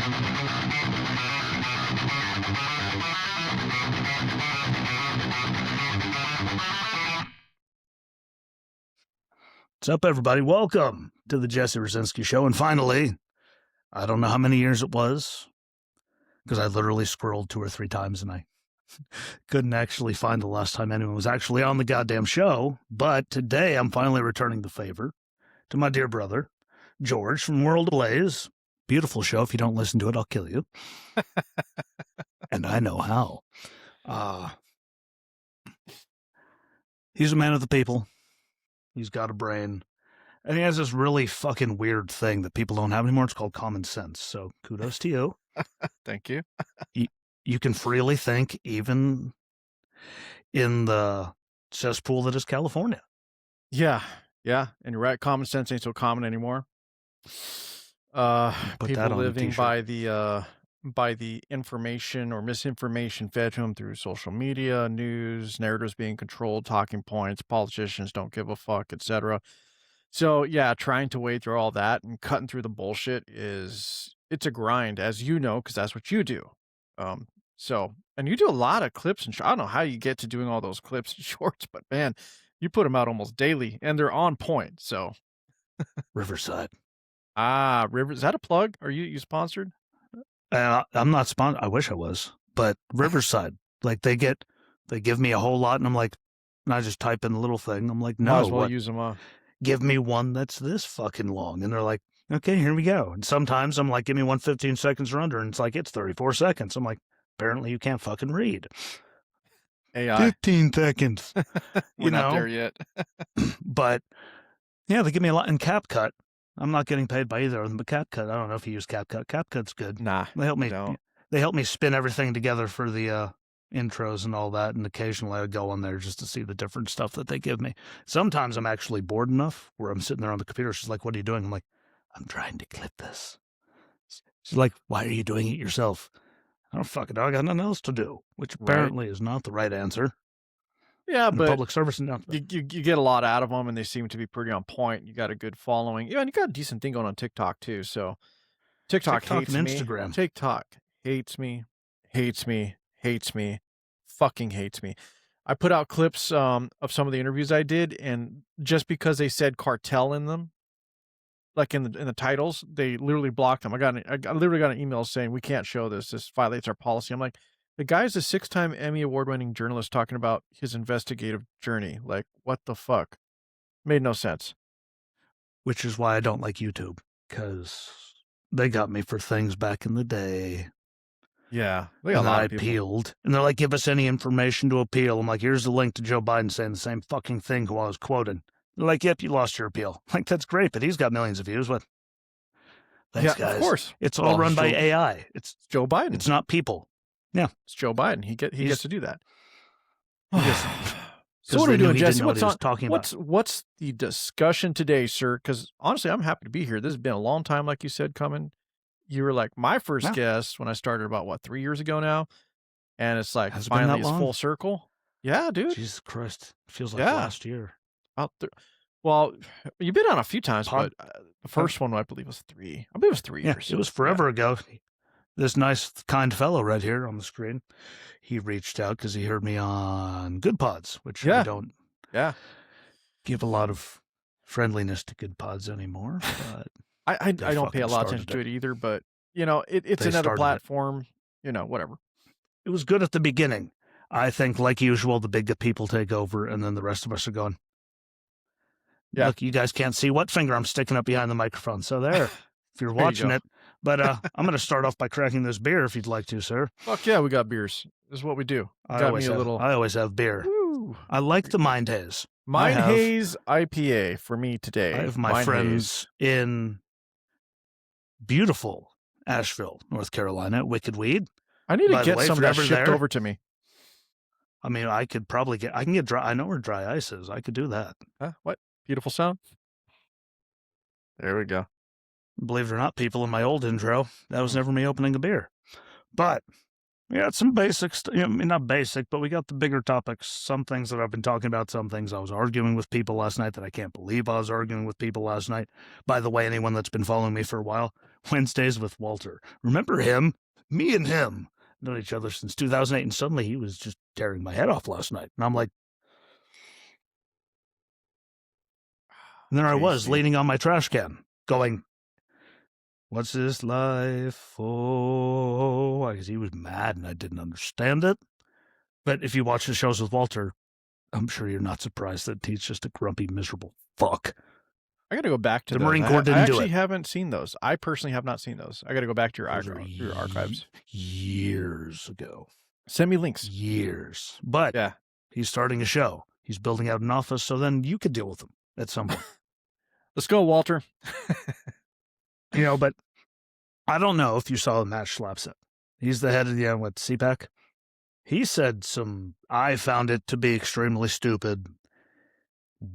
What's up, everybody? Welcome to the Jesse Rosinski Show. And finally, I don't know how many years it was, because I literally scrolled 2 or 3 times and I couldn't actually find the last time anyone was actually on the goddamn show. But today I'm finally returning the favor to my dear brother, George from World Ablaze. Beautiful show. If you don't listen to it, I'll kill you. And I know how. He's a man of the people. He's got a brain. And he has this really fucking weird thing that people don't have anymore. It's called common sense. So kudos to you. Thank you. You can freely think even in the cesspool that is California. Yeah. And you're right. Common sense ain't so common anymore. People living by the information or misinformation fed to them through social media, news, narratives being controlled, talking points, politicians don't give a fuck, etc. So yeah, trying to wade through all that and cutting through the bullshit it's a grind, as you know, because that's what you do. And you do a lot of clips and I don't know how you get to doing all those clips and shorts, but man, you put them out almost daily and they're on point. So Riverside. Is that a plug? Are you sponsored? I'm not sponsored. I wish I was, but Riverside, like they give me a whole lot, and I'm like, and I just type in a little thing. I'm like, no, might as well use them. Give me one that's this fucking long, and they're like, okay, here we go. And sometimes I'm like, give me one 15 seconds or under, and it's like it's 34 seconds. I'm like, apparently you can't fucking read. AI. 15 seconds. We're not there yet. But yeah, they give me a lot in CapCut. I'm not getting paid by either of them, but CapCut, I don't know if you use CapCut. CapCut's good. Nah, they help me. Don't. They help me spin everything together for the intros and all that, and occasionally I go on there just to see the different stuff that they give me. Sometimes I'm actually bored enough where I'm sitting there on the computer. She's like, "What are you doing?" I'm like, "I'm trying to clip this." She's like, "Why are you doing it yourself?" I don't fucking know. I got nothing else to do, which apparently is not the right answer. Yeah, but public service announcement. You get a lot out of them, and they seem to be pretty on point. You got a good following. Yeah, and you got a decent thing going on TikTok too. So TikTok hates and me. Instagram. TikTok hates me, fucking hates me. I put out clips of some of the interviews I did, and just because they said cartel in them, like in the titles, they literally blocked them. I literally got an email saying we can't show this. This violates our policy. I'm like, the guy's a 6-time Emmy award-winning journalist talking about his investigative journey. Like, what the fuck? Made no sense. Which is why I don't like YouTube, because they got me for things back in the day. Yeah. And I appealed. And they're like, give us any information to appeal. I'm like, here's the link to Joe Biden saying the same fucking thing while I was quoted. They're like, yep, you lost your appeal. Like, that's great, but he's got millions of views. What? Thanks, guys. Of course. It's all run by AI. It's Joe Biden. It's not people. Yeah, it's Joe Biden. He gets to do that. So what are we doing, Jesse? What's the discussion today, sir? Because honestly, I'm happy to be here. This has been a long time, like you said, coming. You were like my first guest when I started about 3 years ago now, and it's like finally it's full circle. Yeah, dude. Jesus Christ, it feels like last year. Well, you've been on a few times, but the first one I believe was 3. I believe it was 3 years. It was forever ago. This nice, kind fellow right here on the screen, he reached out because he heard me on Good Pods, which I don't give a lot of friendliness to Good Pods anymore. But I don't pay a lot of attention to it either, but, it's another platform, whatever. It was good at the beginning. I think, like usual, the big people take over, and then the rest of us are going, look, you guys can't see what finger I'm sticking up behind the microphone, so there. If you're watching it. But I'm going to start off by cracking this beer if you'd like to, sir. Fuck yeah, we got beers. This is what we do. I always have beer. Woo. I like the Mind Haze. Mind Haze IPA for me today. I have my friends in beautiful Asheville, North Carolina, at Wicked Weed. I need to get some of that shipped over to me. I mean, I can get dry. I know where dry ice is. I could do that. What? Beautiful sound. There we go. Believe it or not, people, in my old intro, that was never me opening a beer. But we got some basics, not basic, but we got the bigger topics. Some things that I've been talking about, some things I was arguing with people last night that I can't believe I was arguing with people last night. By the way, anyone that's been following me for a while, Wednesdays with Walter. Remember him? Me and him known each other since 2008, and suddenly he was just tearing my head off last night. And I'm like, and there I was leaning on my trash can going, what's this life for? Because he was mad and I didn't understand it. But if you watch the shows with Walter, I'm sure you're not surprised that he's just a grumpy, miserable fuck. I got to go back to the those. Marine Corps didn't I do actually it. haven't seen those. I personally have not seen those. I got to go back to your archives. Years ago. Send me links. Years. But yeah, he's starting a show. He's building out an office, so then you could deal with him at some point. Let's go, Walter. But I don't know if you saw Matt Schlapset. He's the head of the CPAC. He said I found it to be extremely stupid.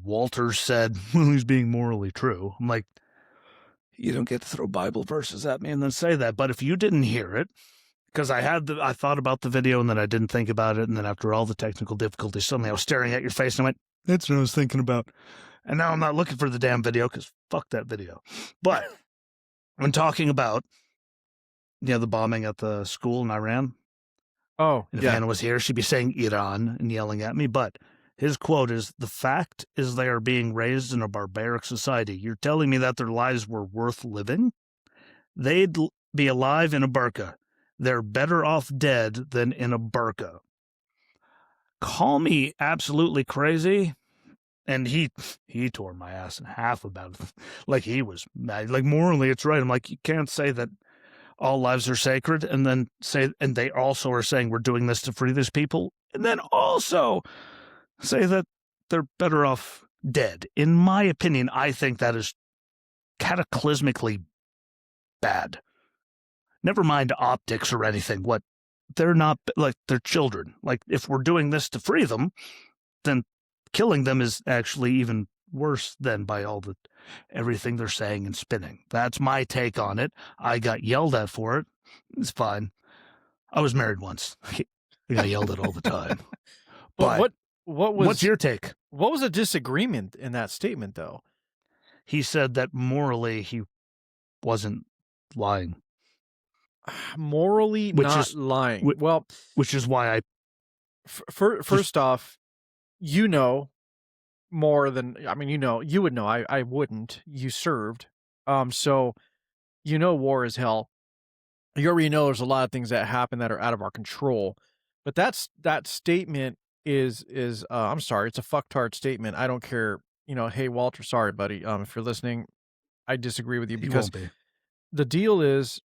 Walter said, well, he's being morally true. I'm like, you don't get to throw Bible verses at me and then say that. But if you didn't hear it, because I thought about the video and then I didn't think about it. And then after all the technical difficulties, suddenly I was staring at your face and I went, that's what I was thinking about. And now I'm not looking for the damn video because fuck that video. But when talking about, the bombing at the school in Iran. Oh, and if Hannah was here, she'd be saying Iran and yelling at me. But his quote is, the fact is they are being raised in a barbaric society. You're telling me that their lives were worth living? They'd be alive in a burqa. They're better off dead than in a burqa. Call me absolutely crazy. And he tore my ass in half about it. Like he was mad. Like morally it's right. I'm like, you can't say that all lives are sacred and then say, and they also are saying we're doing this to free these people. And then also say that they're better off dead. In my opinion, I think that is cataclysmically bad. Never mind optics or anything. They're not, like, they're children. Like, if we're doing this to free them, then killing them is actually even worse than by everything they're saying and spinning. That's my take on it. I got yelled at for it. It's fine. I was married once. I got yelled at all the time. But what's your take? What was a disagreement in that statement, though? He said that morally he wasn't lying. Morally not lying. Well, which is why I... First off, more than, you would know, I wouldn't. You served. So, war is hell. You already know there's a lot of things that happen that are out of our control. But that statement is I'm sorry, it's a fucktard statement. I don't care. Hey, Walter, sorry, buddy. If you're listening, I disagree with you because the deal is,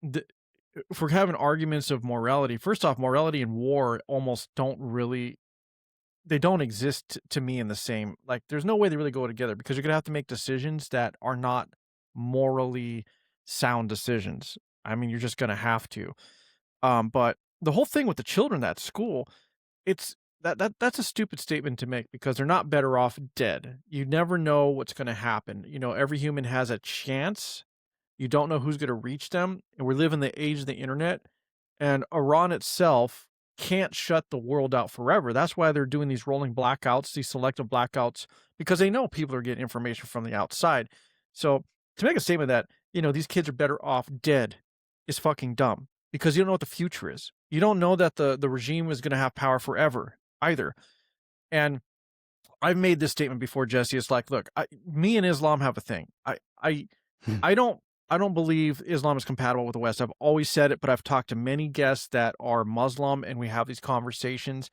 if we're having arguments of morality, first off, morality and war almost they don't exist to me in the same, like, there's no way they really go together because you're going to have to make decisions that are not morally sound decisions. I mean, you're just going to have to. But the whole thing with the children at school, that's a stupid statement to make because they're not better off dead. You never know what's going to happen. Every human has a chance. You don't know who's going to reach them. And we live in the age of the internet, and Iran itself can't shut the world out forever. That's why they're doing these rolling blackouts, these selective blackouts, because they know people are getting information from the outside. So to make a statement that, these kids are better off dead is fucking dumb because you don't know what the future is. You don't know that the regime is going to have power forever either. And I've made this statement before, Jesse. It's like, look, me and Islam have a thing. I don't believe Islam is compatible with the West. I've always said it, but I've talked to many guests that are Muslim and we have these conversations.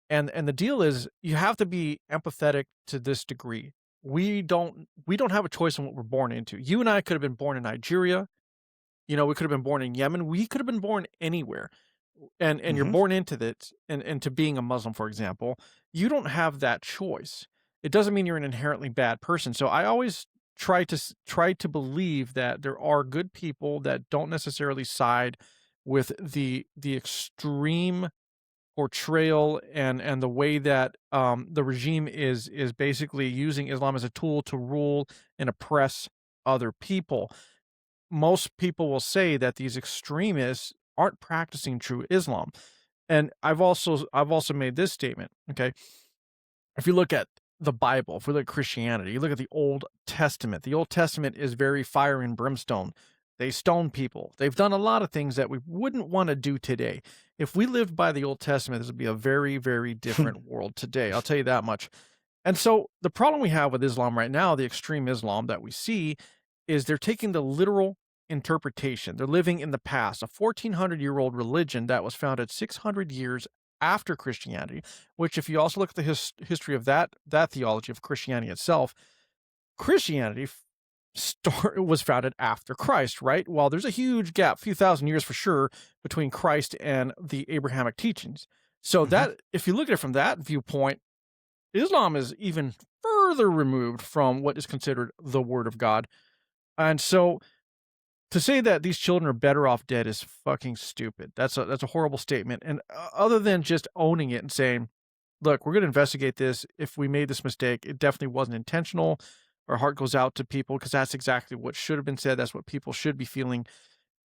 And the deal is you have to be empathetic to this degree. We don't have a choice on what we're born into. You and I could have been born in Nigeria. We could have been born in Yemen. We could have been born anywhere. And you're born into that and to being a Muslim, for example. You don't have that choice. It doesn't mean you're an inherently bad person. So I always try to believe that there are good people that don't necessarily side with the extreme portrayal and the way that the regime is basically using Islam as a tool to rule and oppress other people. Most people will say that these extremists aren't practicing true Islam. And I've also made this statement, okay? If you look at the Bible, if we look at Christianity, you look at the Old Testament. The Old Testament is very fire and brimstone. They stone people. They've done a lot of things that we wouldn't want to do today. If we lived by the Old Testament, this would be a very, very different world today. I'll tell you that much. And so the problem we have with Islam right now, the extreme Islam that we see, is they're taking the literal interpretation. They're living in the past, a 1400-year-old religion that was founded 600 years after Christianity, which if you also look at the history of that theology of Christianity itself, Christianity was founded after Christ, right? Well, there's a huge gap, few thousand years for sure, between Christ and the Abrahamic teachings. So that, if you look at it from that viewpoint, Islam is even further removed from what is considered the Word of God. And so to say that these children are better off dead is fucking stupid. That's a horrible statement. And other than just owning it and saying, look, we're going to investigate this. If we made this mistake, it definitely wasn't intentional. Our heart goes out to people because that's exactly what should have been said. That's what people should be feeling.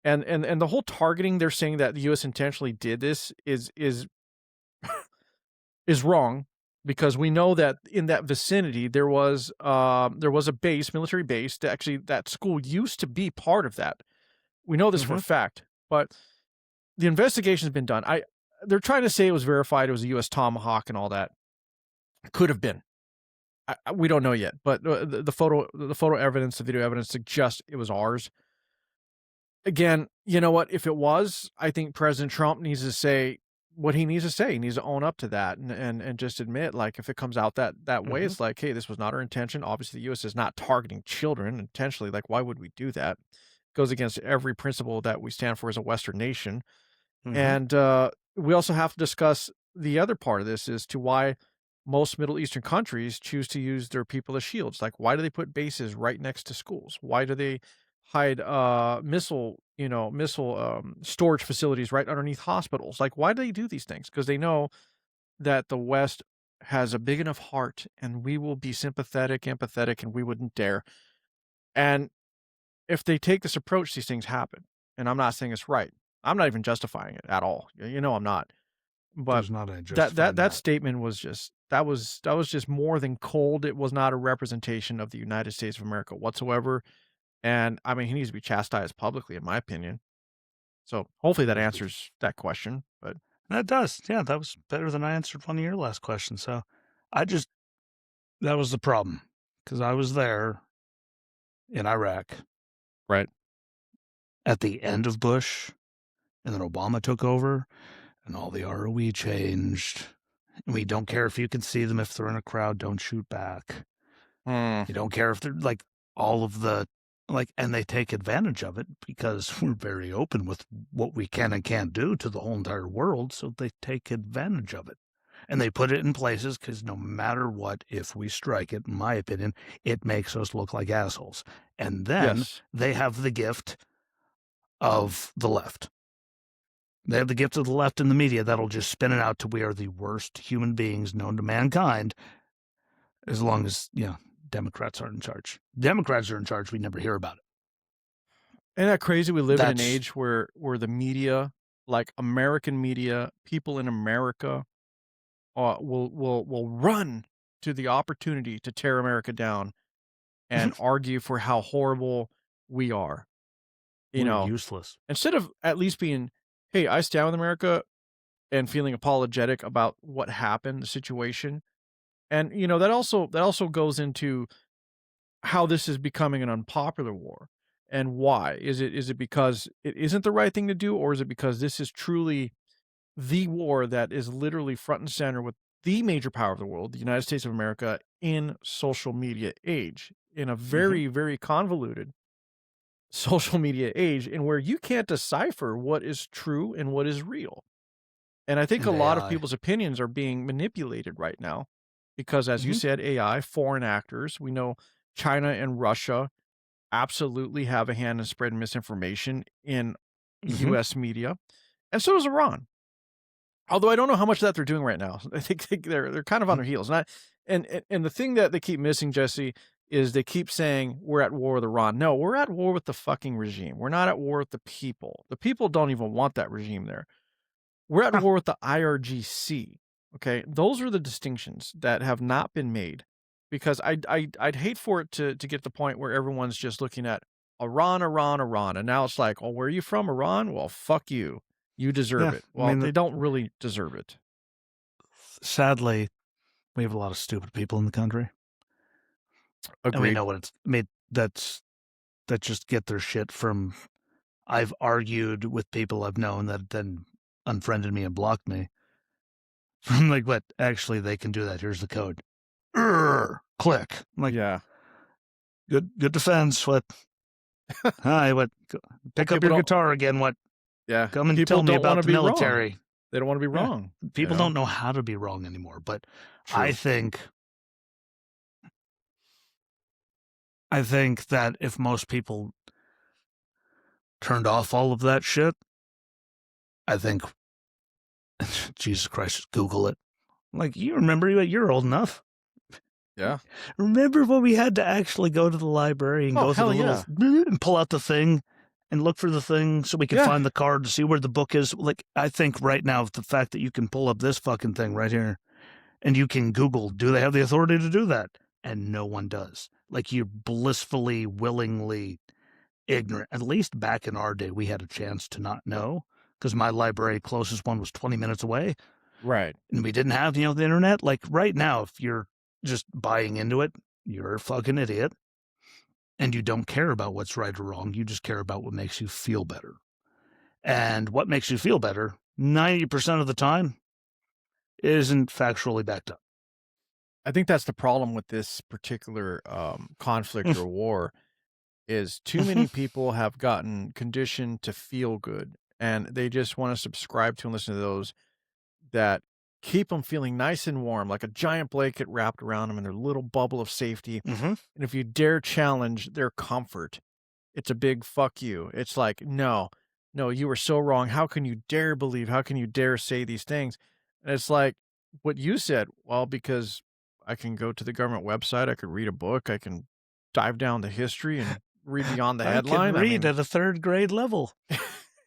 And the whole targeting, they're saying that the U.S. intentionally did this is wrong, because we know that in that vicinity there was a base, military base. That school used to be part of that. We know this for a fact, but the investigation has been done. They're trying to say it was verified. It was a U.S. Tomahawk and all that. Could have been. We don't know yet, but the photo evidence, the video evidence suggests it was ours. Again, you know what? If it was, I think President Trump needs to say what he needs to say. He needs to own up to that and just admit, like, if it comes out that way, it's like, hey, this was not our intention. Obviously, the U.S. is not targeting children intentionally. Like, why would we do that? It goes against every principle that we stand for as a Western nation. And we also have to discuss the other part of this as to why most Middle Eastern countries choose to use their people as shields. Like, why do they put bases right next to schools? Why do they hide missile storage facilities right underneath hospitals? Like, why do they do these things? Because they know that the West has a big enough heart and we will be sympathetic, empathetic, and we wouldn't dare. And if they take this approach, these things happen. And I'm not saying it's right. I'm not even justifying it at all. You know, I'm not. But There's not a justifying that statement was just that was just more than cold. It was not a representation of the United States of America whatsoever. And I mean, he needs to be chastised publicly, in my opinion. So hopefully that answers that question. But that does. Yeah, that was better than I answered one of your last questions. So that was the problem, because I was there in Iraq. Right. At the end of Bush, and then Obama took over, and all the ROE changed. And we don't care if you can see them. If they're in a crowd, don't shoot back. You don't care if they're like all of the, like, and they take advantage of it because we're very open with what we can and can't do to the whole entire world. So they take advantage of it. And they put it in places because no matter what, if we strike it, in my opinion, it makes us look like assholes. And then they have the gift of the left. They have the gift of the left in the media that'll just spin it out to we are the worst human beings known to mankind, as long as, Democrats aren't in charge. Democrats are in charge, we never hear about it. Isn't that crazy? We live in an age where the media, like American media, people in America, will run to the opportunity to tear America down and argue for how horrible we are. We're useless. Instead of at least being, hey, I stand with America, and feeling apologetic about what happened, the situation. And, that also goes into how this is becoming an unpopular war. And why? Is it because it isn't the right thing to do, or is it because this is truly the war that is literally front and center with the major power of the world, the United States of America, in social media age, in a very, very convoluted social media age, in where you can't decipher what is true and what is real. And I think a lot of people's opinions are being manipulated right now because, as you said, AI, foreign actors, we know China and Russia absolutely have a hand in spreading misinformation in U.S. media, and so does Iran. Although I don't know how much of that they're doing right now. I think they're kind of on their heels. And the thing that they keep missing, Jesse, is they keep saying we're at war with Iran. No, we're at war with the fucking regime. We're not at war with the people. The people don't even want that regime there. We're at war with the IRGC. Okay, those are the distinctions that have not been made, because I'd hate for it to get to the point where everyone's just looking at, Iran, Iran, Iran. And now it's like, oh, where are you from? Iran? Well, fuck you. You deserve Yeah, it. I Well, mean, they don't really deserve it. sadly, we have a lot of stupid people in the country, and we Agreed. know what it's made. That just get their shit from. I've argued with people I've known that then unfriended me and blocked me from like, what? Actually, they can do that. Here's the code. Click. I'm like, Yeah. good defense. What? Hi. What? Pick up people your don't guitar again. What? Yeah. Come and People tell me don't about wanna the be wrong. military. They don't wanna be Yeah. wrong, People don't know how to be wrong anymore. But I True. think that if most people turned off all of that shit, I think, Jesus Christ, just Google it. Like, you remember, you're old enough. Yeah. Remember when we had to actually go to the library and Oh, go through the hell little and pull out the thing and look for the thing so we could Yeah. find the card to see where the book is? Like, I think right now, the fact that you can pull up this fucking thing right here and you can Google, do they have the authority to do that? And no one does. Like, you're blissfully, willingly ignorant. At least back in our day, we had a chance to not know because my library closest one was 20 minutes away. Right. And we didn't have, the internet. Like right now, if you're just buying into it, you're a fucking idiot. And you don't care about what's right or wrong. You just care about what makes you feel better. And what makes you feel better, 90% of the time, isn't factually backed up. I think that's the problem with this particular conflict or war is too many people have gotten conditioned to feel good, and they just want to subscribe to and listen to those that keep them feeling nice and warm, like a giant blanket wrapped around them in their little bubble of safety. Mm-hmm. And if you dare challenge their comfort, it's a big fuck you. It's like, no, you were so wrong. How can you dare believe? How can you dare say these things? And it's like what you said. Well, because I can go to the government website, I could read a book, I can dive down the history and read beyond the I headline. could read at a third grade level.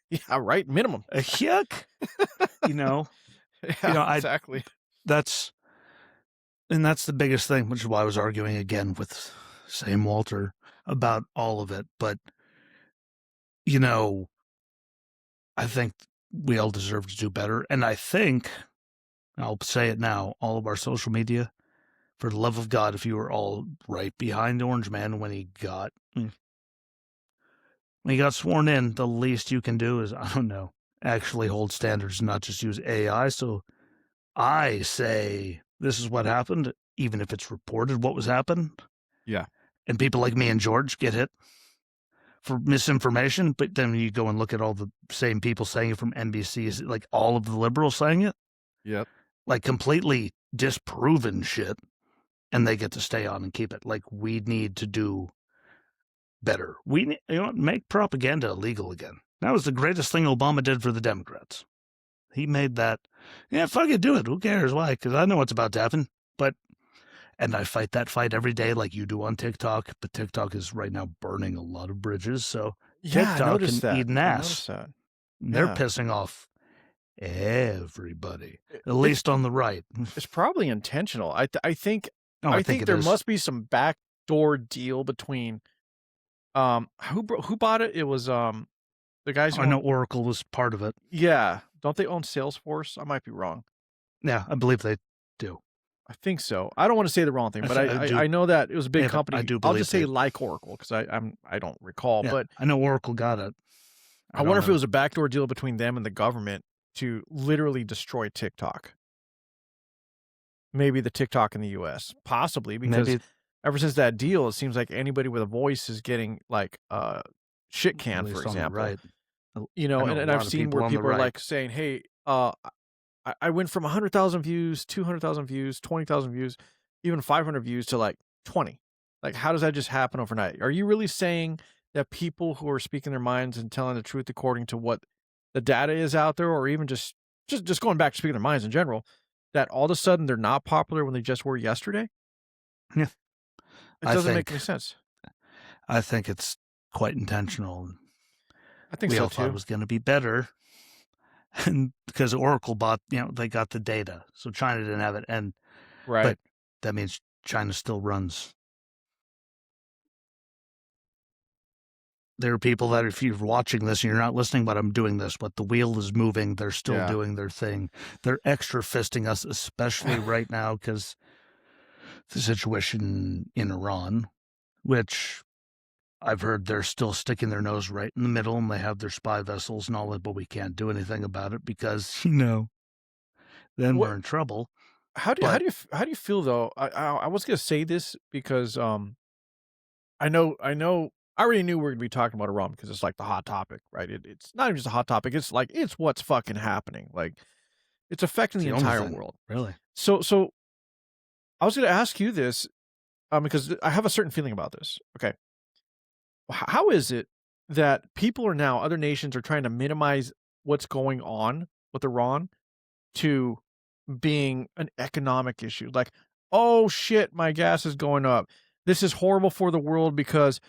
Yeah, right. Minimum. Yuck. Yeah, exactly. That's the biggest thing, which is why I was arguing again with same Walter about all of it. But, I think we all deserve to do better. And I think, I'll say it now, all of our social media, for the love of God, if you were all right behind Orange Man when he got sworn in, the least you can do is, I don't know, actually hold standards, not just use AI. So I say, this is what happened, even if it's reported what was happened. Yeah. And people like me and George get hit for misinformation, but then you go and look at all the same people saying it from NBC, like all of the liberals saying it. Yep. Like completely disproven shit, and they get to stay on and keep it. Like, we need to do better. We need, make propaganda illegal again. That was the greatest thing Obama did for the Democrats. He made that. Yeah, fuck it, do it. Who cares? Why? Because I know what's about to happen. And I fight that fight every day like you do on TikTok, but TikTok is right now burning a lot of bridges. So Yeah, TikTok can that. eat an I ass. noticed that. They're Yeah. pissing off everybody, at least on the right. It's probably intentional. I think I think there it is. must be some backdoor deal between who bought it? It was the guys who I know Oracle was part of it. Yeah. Don't they own Salesforce? I might be wrong. Yeah, I believe they do. I think so. I don't want to say the wrong thing, but I know that it was a big company. I do I'll believe just say like Oracle because I don't recall, Yeah, but I know Oracle got it. I wonder if it was a backdoor deal between them and the government to literally destroy TikTok. Maybe the TikTok in the US, possibly, because ever since that deal, it seems like anybody with a voice is getting like shit canned, for example. Right. And I've seen where people are like saying, "Hey, I went from 100,000 views, 200,000 views, 20,000 views, even 500 views to like 20. Like, how does that just happen overnight? Are you really saying that people who are speaking their minds and telling the truth according to what the data is out there, or even just going back to speaking their minds in general, that all of a sudden they're not popular when they just were yesterday?" Yeah. It doesn't make any sense. I think it's quite intentional. I think we so all thought it was going to be better. And because Oracle bought, they got the data. So China didn't have it. And Right. But that means China still runs there are people that if you're watching this and you're not listening, but I'm doing this, but the wheel is moving. They're still doing their thing. They're extra fisting us, especially right now because the situation in Iran, which I've heard they're still sticking their nose right in the middle and they have their spy vessels and all that, but we can't do anything about it because, then we're in trouble. How do you feel though? I was gonna say this because I already knew we were gonna be talking about Iran because it's like the hot topic, right? It's not even just a hot topic. It's like it's what's fucking happening. Like it's affecting the entire world. Really. So I was gonna ask you this because I have a certain feeling about this. Okay, how is it that people are now other nations are trying to minimize what's going on with Iran to being an economic issue? Like, oh shit, my gas is going up. This is horrible for the world because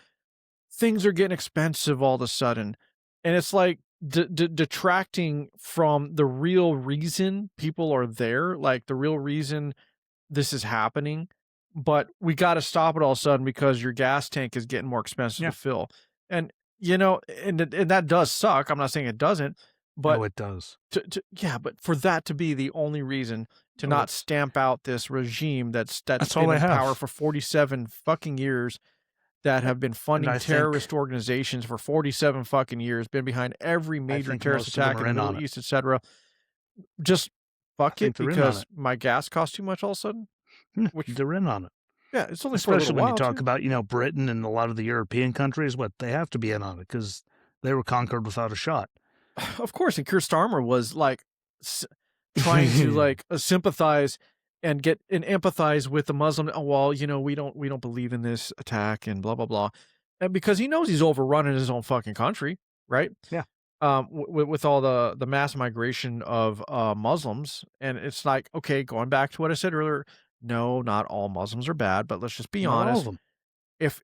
things are getting expensive all of a sudden. And it's like detracting from the real reason people are there, like the real reason this is happening. But we got to stop it all of a sudden because your gas tank is getting more expensive to fill. And, and that does suck. I'm not saying it doesn't, but it does. But for that to be the only reason to not stamp out this regime that's been in power for 47 fucking years, that have been funding terrorist organizations for 47 fucking years, been behind every major terrorist attack in the Middle East, etc. Just fuck it because my gas costs too much all of a sudden. They're in on it. Yeah, it's only especially for a little when you talk too. about Britain and a lot of the European countries. What they have to be in on it because they were conquered without a shot. Of course, and Keir Starmer was like trying to like sympathize and empathize with the Muslim. Oh, well, we don't believe in this attack and blah blah blah, and because he knows he's overrun in his own fucking country, right? Yeah. With all the mass migration of Muslims, and it's like, okay, going back to what I said earlier, no, not all Muslims are bad, but let's just be honest. If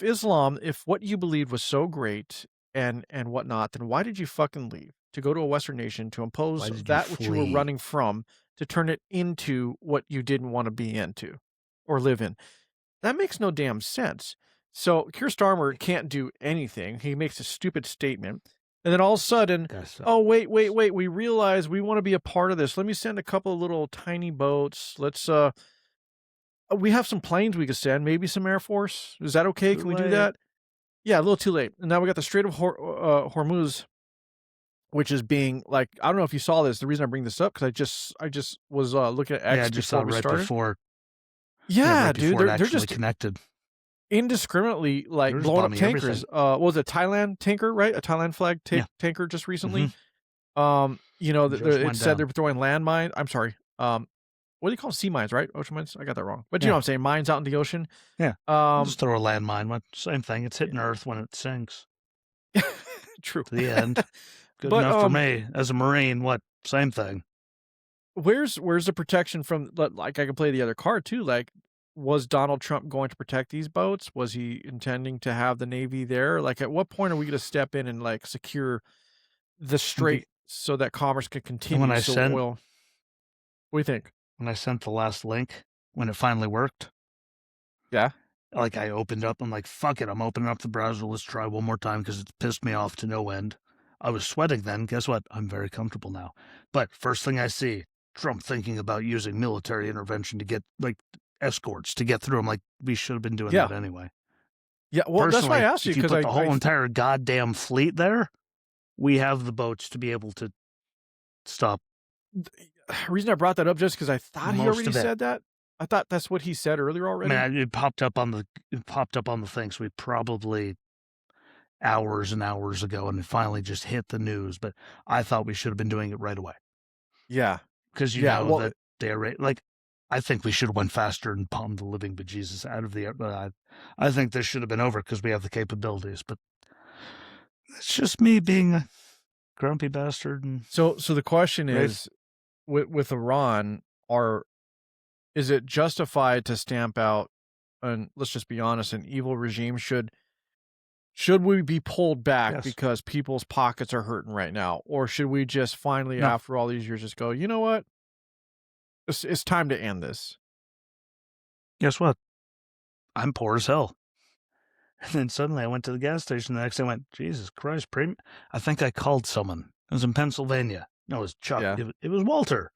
Islam, if what you believed was so great and whatnot, then why did you fucking leave to go to a Western nation to impose that which you were running from to turn it into what you didn't want to be into or live in? That makes no damn sense. So Keir Starmer can't do anything. He makes a stupid statement. And then all of a sudden, oh, wait, we realize we want to be a part of this. Let me send a couple of little tiny boats. Let's, we have some planes we could send, maybe some Air Force. Is that okay? Can we do that? Yeah, a little too late. And now we got the Strait of Hormuz, which is being like, I don't know if you saw this. The reason I bring this up, because I just was looking at X before we started. Dude, they're just connected. Indiscriminately like blowing up tankers. What was it, Thailand tanker, right? A Thailand flag tanker just recently. It said they're throwing landmines. I'm sorry. What do you call them? Sea mines, right? Ocean mines? I got that wrong. But you know what I'm saying? Mines out in the ocean. Yeah. Just throw a landmine. Same thing. It's hitting Earth when it sinks. True. To the end. Good enough for me. As a Marine, same thing. Where's the protection from, like, I can play the other card too. Like, was Donald Trump going to protect these boats? Was he intending to have the Navy there? Like, at what point are we going to step in and like secure the strait so that commerce can continue? What do you think? When I sent the last link, when it finally worked. Yeah. Like, I opened up, I'm like, fuck it, I'm opening up the browser, let's try one more time because it's pissed me off to no end. I was sweating then, guess what? I'm very comfortable now. But first thing I see, Trump thinking about using military intervention to get, like, escorts to get through. I'm like, we should have been doing that anyway. Yeah, well, that's why I asked you, because if you put the whole entire goddamn fleet there, we have the boats to be able to stop. The reason I brought that up just because I thought he already said that. I thought that's what he said earlier already. Man, it popped up on the thing, so we probably hours and hours ago, and it finally just hit the news. But I thought we should have been doing it right away. Yeah, because that they're like, I think we should have went faster and bombed the living bejesus out of the air. I think this should have been over because we have the capabilities. But it's just me being a grumpy bastard. And so the question is, with Iran, is it justified to stamp out, and let's just be honest, an evil regime? Should we be pulled back because people's pockets are hurting right now? Or should we just finally, after all these years, just go, you know what? It's time to end this. Guess what? I'm poor as hell. And then suddenly I went to the gas station the next day and went, Jesus Christ, premium. I think I called someone. It was in Pennsylvania. No, it was Chuck. Yeah. It was Walter.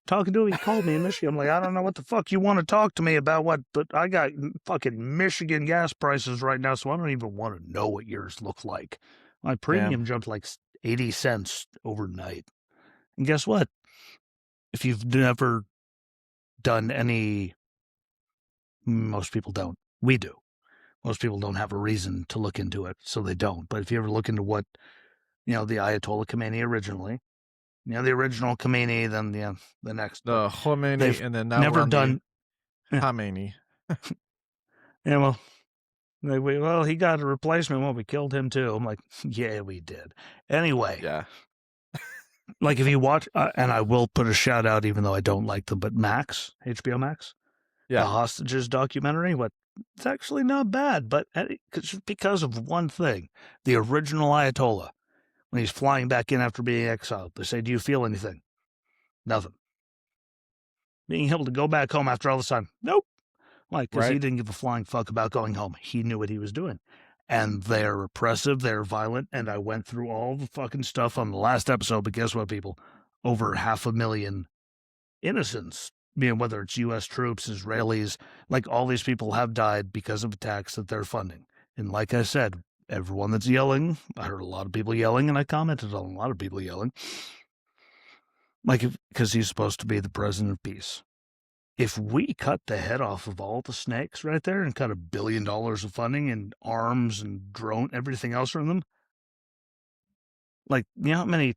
Talking to him, he called me in Michigan. I'm like, I don't know what the fuck you want to talk to me about, but I got fucking Michigan gas prices right now, so I don't even want to know what yours look like. My premium jumped like 80 cents overnight. And guess what? If you've never done any, most people don't. We do. Most people don't have a reason to look into it, so they don't. But if you ever look into what, the Ayatollah Khomeini originally, the original Khomeini, then the next. The Khomeini, and then now never we're on done the Khomeini. Yeah, well, he got a replacement. Well, we killed him too. I'm like, yeah, we did. Anyway, Yeah. like if you watch, and I will put a shout out, even though I don't like them, but Max, HBO Max, the Yeah. hostages documentary, it's actually not bad, but just because of one thing, the original Ayatollah, when he's flying back in after being exiled, they say, do you feel anything? Nothing. Being able to go back home after all this time, nope. Why? Because he Right. didn't give a flying fuck about going home. He knew what he was doing. And they're repressive, they're violent, and I went through all the fucking stuff on the last episode, but guess what, people? Over 500,000 innocents, whether it's U.S. troops, Israelis, like all these people have died because of attacks that they're funding. And like I said, everyone that's yelling, I heard a lot of people yelling, and I commented on a lot of people yelling, because he's supposed to be the president of peace. If we cut the head off of all the snakes right there and cut $1 billion of funding and arms and drone, everything else from them, like, how many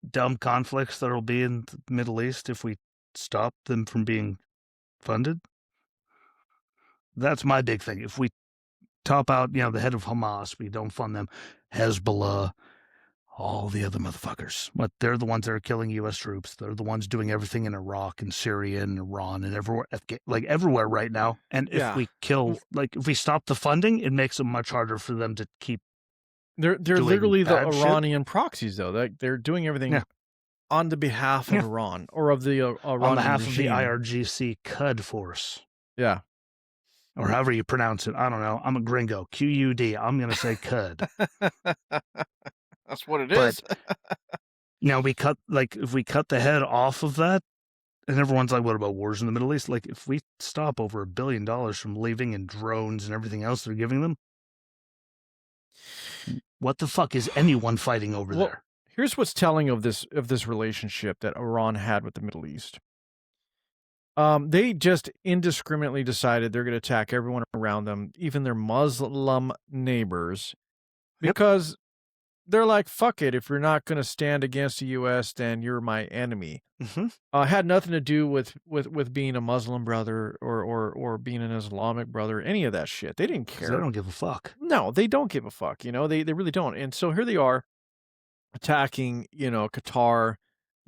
dumb conflicts there'll be in the Middle East if we stop them from being funded? That's my big thing. If we top out, the head of Hamas, we don't fund them, Hezbollah, all the other motherfuckers. But they're the ones that are killing U.S. troops. They're the ones doing everything in Iraq and Syria and Iran and everywhere, everywhere right now. And if we if we stop the funding, it makes it much harder for them to keep. They're doing literally the bad shit. Iranian proxies, though. They're doing everything on the behalf of Iran, or of the Iranian on behalf regime. of the IRGC Qud force. Yeah. Or however you pronounce it. I don't know. I'm a gringo. QUD. I'm going to say Qud. That's what it is. Now if we cut the head off of that, and everyone's like, what about wars in the Middle East? Like, if we stop over $1 billion from leaving and drones and everything else they're giving them, what the fuck is anyone fighting over there? Here's what's telling of this relationship that Iran had with the Middle East. They just indiscriminately decided they're going to attack everyone around them, even their Muslim neighbors, because they're like, fuck it. If you're not going to stand against the U.S., then you're my enemy. Had nothing to do with being a Muslim brother or being an Islamic brother, any of that shit. They didn't care. They don't give a fuck. No, they don't give a fuck. They really don't. And so here they are attacking, Qatar,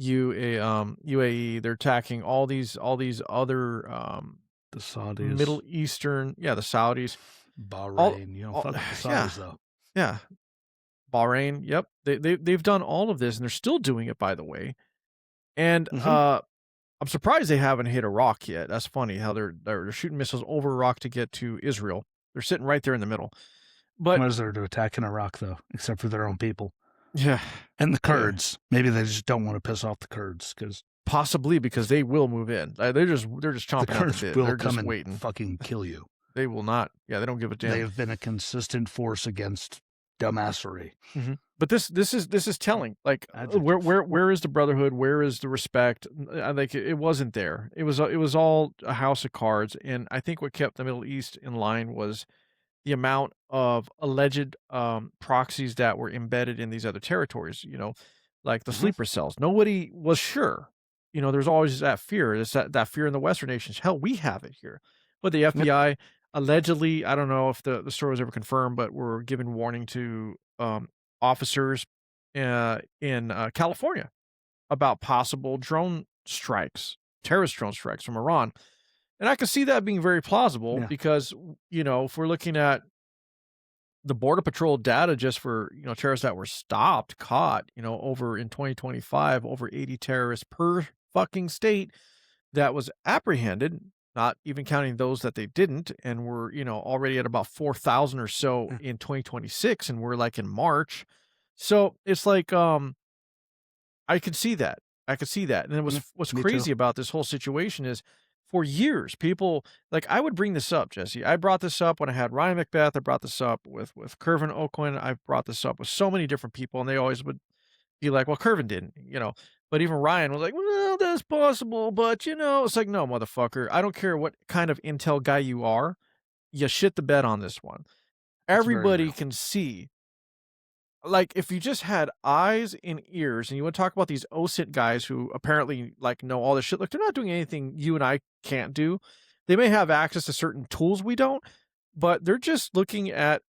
UAE. They're attacking all these other the Saudis, Middle Eastern, the Saudis, Bahrain. Fuck the Saudis though. Yeah. Bahrain, yep. They've done all of this, and they're still doing it, by the way. And I'm surprised they haven't hit Iraq yet. That's funny how they're shooting missiles over Iraq to get to Israel. They're sitting right there in the middle. But what is there to attack in Iraq though, except for their own people? Yeah. And the Kurds. Maybe they just don't want to piss off the Kurds possibly because they will move in. They're just chomping the Kurds at the bit. will They're come just and waiting. fucking kill you. They will not. Yeah, they don't give a damn. They have been a consistent force against dumbassery. But this is telling. Like, where is the brotherhood? Where is the respect? Like, it wasn't there. It was all a house of cards. And I think what kept the Middle East in line was the amount of alleged proxies that were embedded in these other territories. Like the sleeper cells. Nobody was sure. There's always that fear. There's that fear in the Western nations. Hell, we have it here. But the FBI allegedly, I don't know if the story was ever confirmed, but were given warning to officers in California about possible drone strikes, terrorist drone strikes from Iran. And I can see that being very plausible because, if we're looking at the Border Patrol data just for, terrorists that were caught, over in 2025, over 80 terrorists per fucking state that was apprehended. not even counting those that they didn't, and we're, already at about 4,000 or so Yeah, in 2026, and we're, like, in March. So, it's like, I could see that. I could see that, and then yeah, what's me too. crazy about this whole situation is for years, people like, I would bring this up, Jesse. I brought this up when I had Ryan Macbeth. I brought this up with Curvin Oakland. I've brought this up with so many different people, and they always would be like, "Well, Curvin didn't." But even Ryan was like, "Well, that's possible, but, it's like, "No, motherfucker. I don't care what kind of intel guy you are. You shit the bed on this one." It's very Everybody real. can see, like, if you just had eyes and ears and you would talk about these OSINT guys who apparently, like, know all this shit, like, they're not doing anything you and I can't do. They may have access to certain tools we don't, but they're just looking at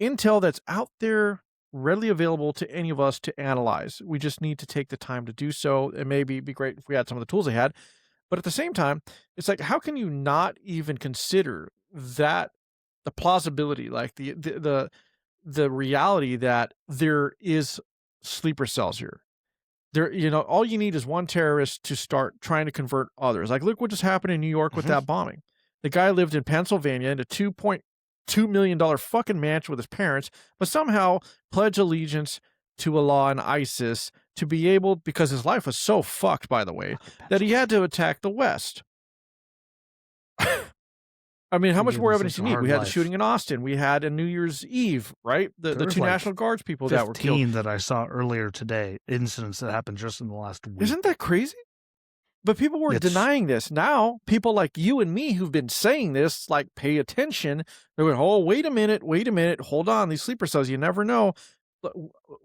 intel that's out there, readily available to any of us to analyze. We just need to take the time to do so. And maybe it'd be great if we had some of the tools they had. But at the same time, it's like, how can you not even consider that the plausibility, like the reality that there is sleeper cells here? There, all you need is one terrorist to start trying to convert others. Like, look what just happened in New York with Mhm. that bombing. The guy lived in Pennsylvania in a $2.2 million fucking mansion with his parents, but somehow pledged allegiance to Allah and ISIS to be able, because his life was so fucked, by the way, Fucking that he had Pennsylvania. to attack the West. I mean, how They much gave more him evidence such do a you need? hard We had the life. shooting in Austin. We had a New Year's Eve, right? The There was two like National Guards people that were killed. 15 that I saw earlier today, incidents that happened just in the last week. Isn't that crazy? But people were It's denying this. Now, people like you and me who've been saying this, like, pay attention. They're going, "Oh, wait a minute, hold on. These sleeper cells, you never know." But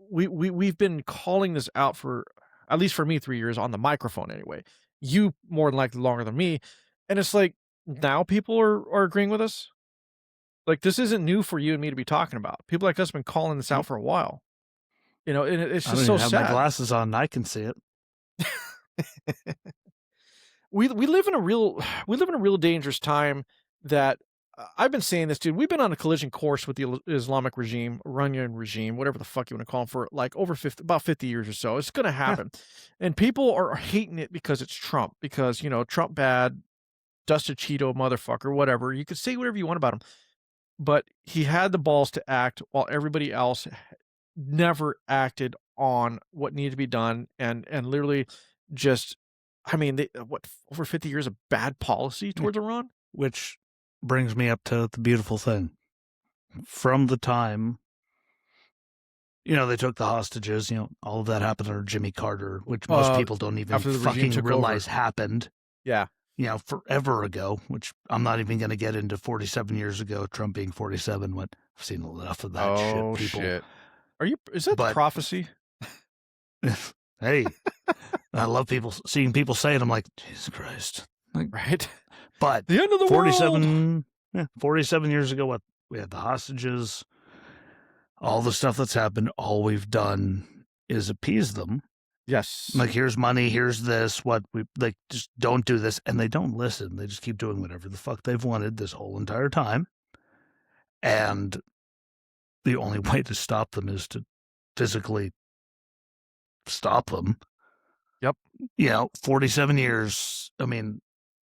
we've been calling this out for, at least for me, 3 years on the microphone anyway. You more than likely longer than me, and it's like now people are agreeing with us. Like, this isn't new for you and me to be talking about. People like us have been calling this out Nope. for a while. And it's I just don't so even have my sad. glasses on and I can see it. We live in a real dangerous time that I've been saying this, dude. We've been on a collision course with the Islamic regime, Iranian regime, whatever the fuck you want to call them, for like over 50, about 50 years or so. It's going to Yeah. happen. And people are hating it because it's Trump, because, Trump bad, dusted Cheeto motherfucker, whatever. You could say whatever you want about him, but he had the balls to act while everybody else never acted on what needed to be done, and literally just, I mean, they, what, over 50 years of bad policy Yeah. towards Iran? Which brings me up to the beautiful thing. From the time, they took the hostages, all of that happened under Jimmy Carter, which most people don't even After the regime fucking took realize over. happened, Yeah. forever ago, which I'm not even going to get into 47 years ago, Trump being 47. What I've seen enough of that shit, Oh, people. shit. Is that But prophecy? hey, I love seeing people say it. I'm like, Jesus Christ. Like, Right? but The end of the world! 47 years ago, what we had the hostages, all the stuff that's happened, all we've done is appease them. Yes. Like, here's money, here's this, what we like, just don't do this. And they don't listen. They just keep doing whatever the fuck they've wanted this whole entire time. And the only way to stop them is to physically stop them. Yep. 47 years. I mean,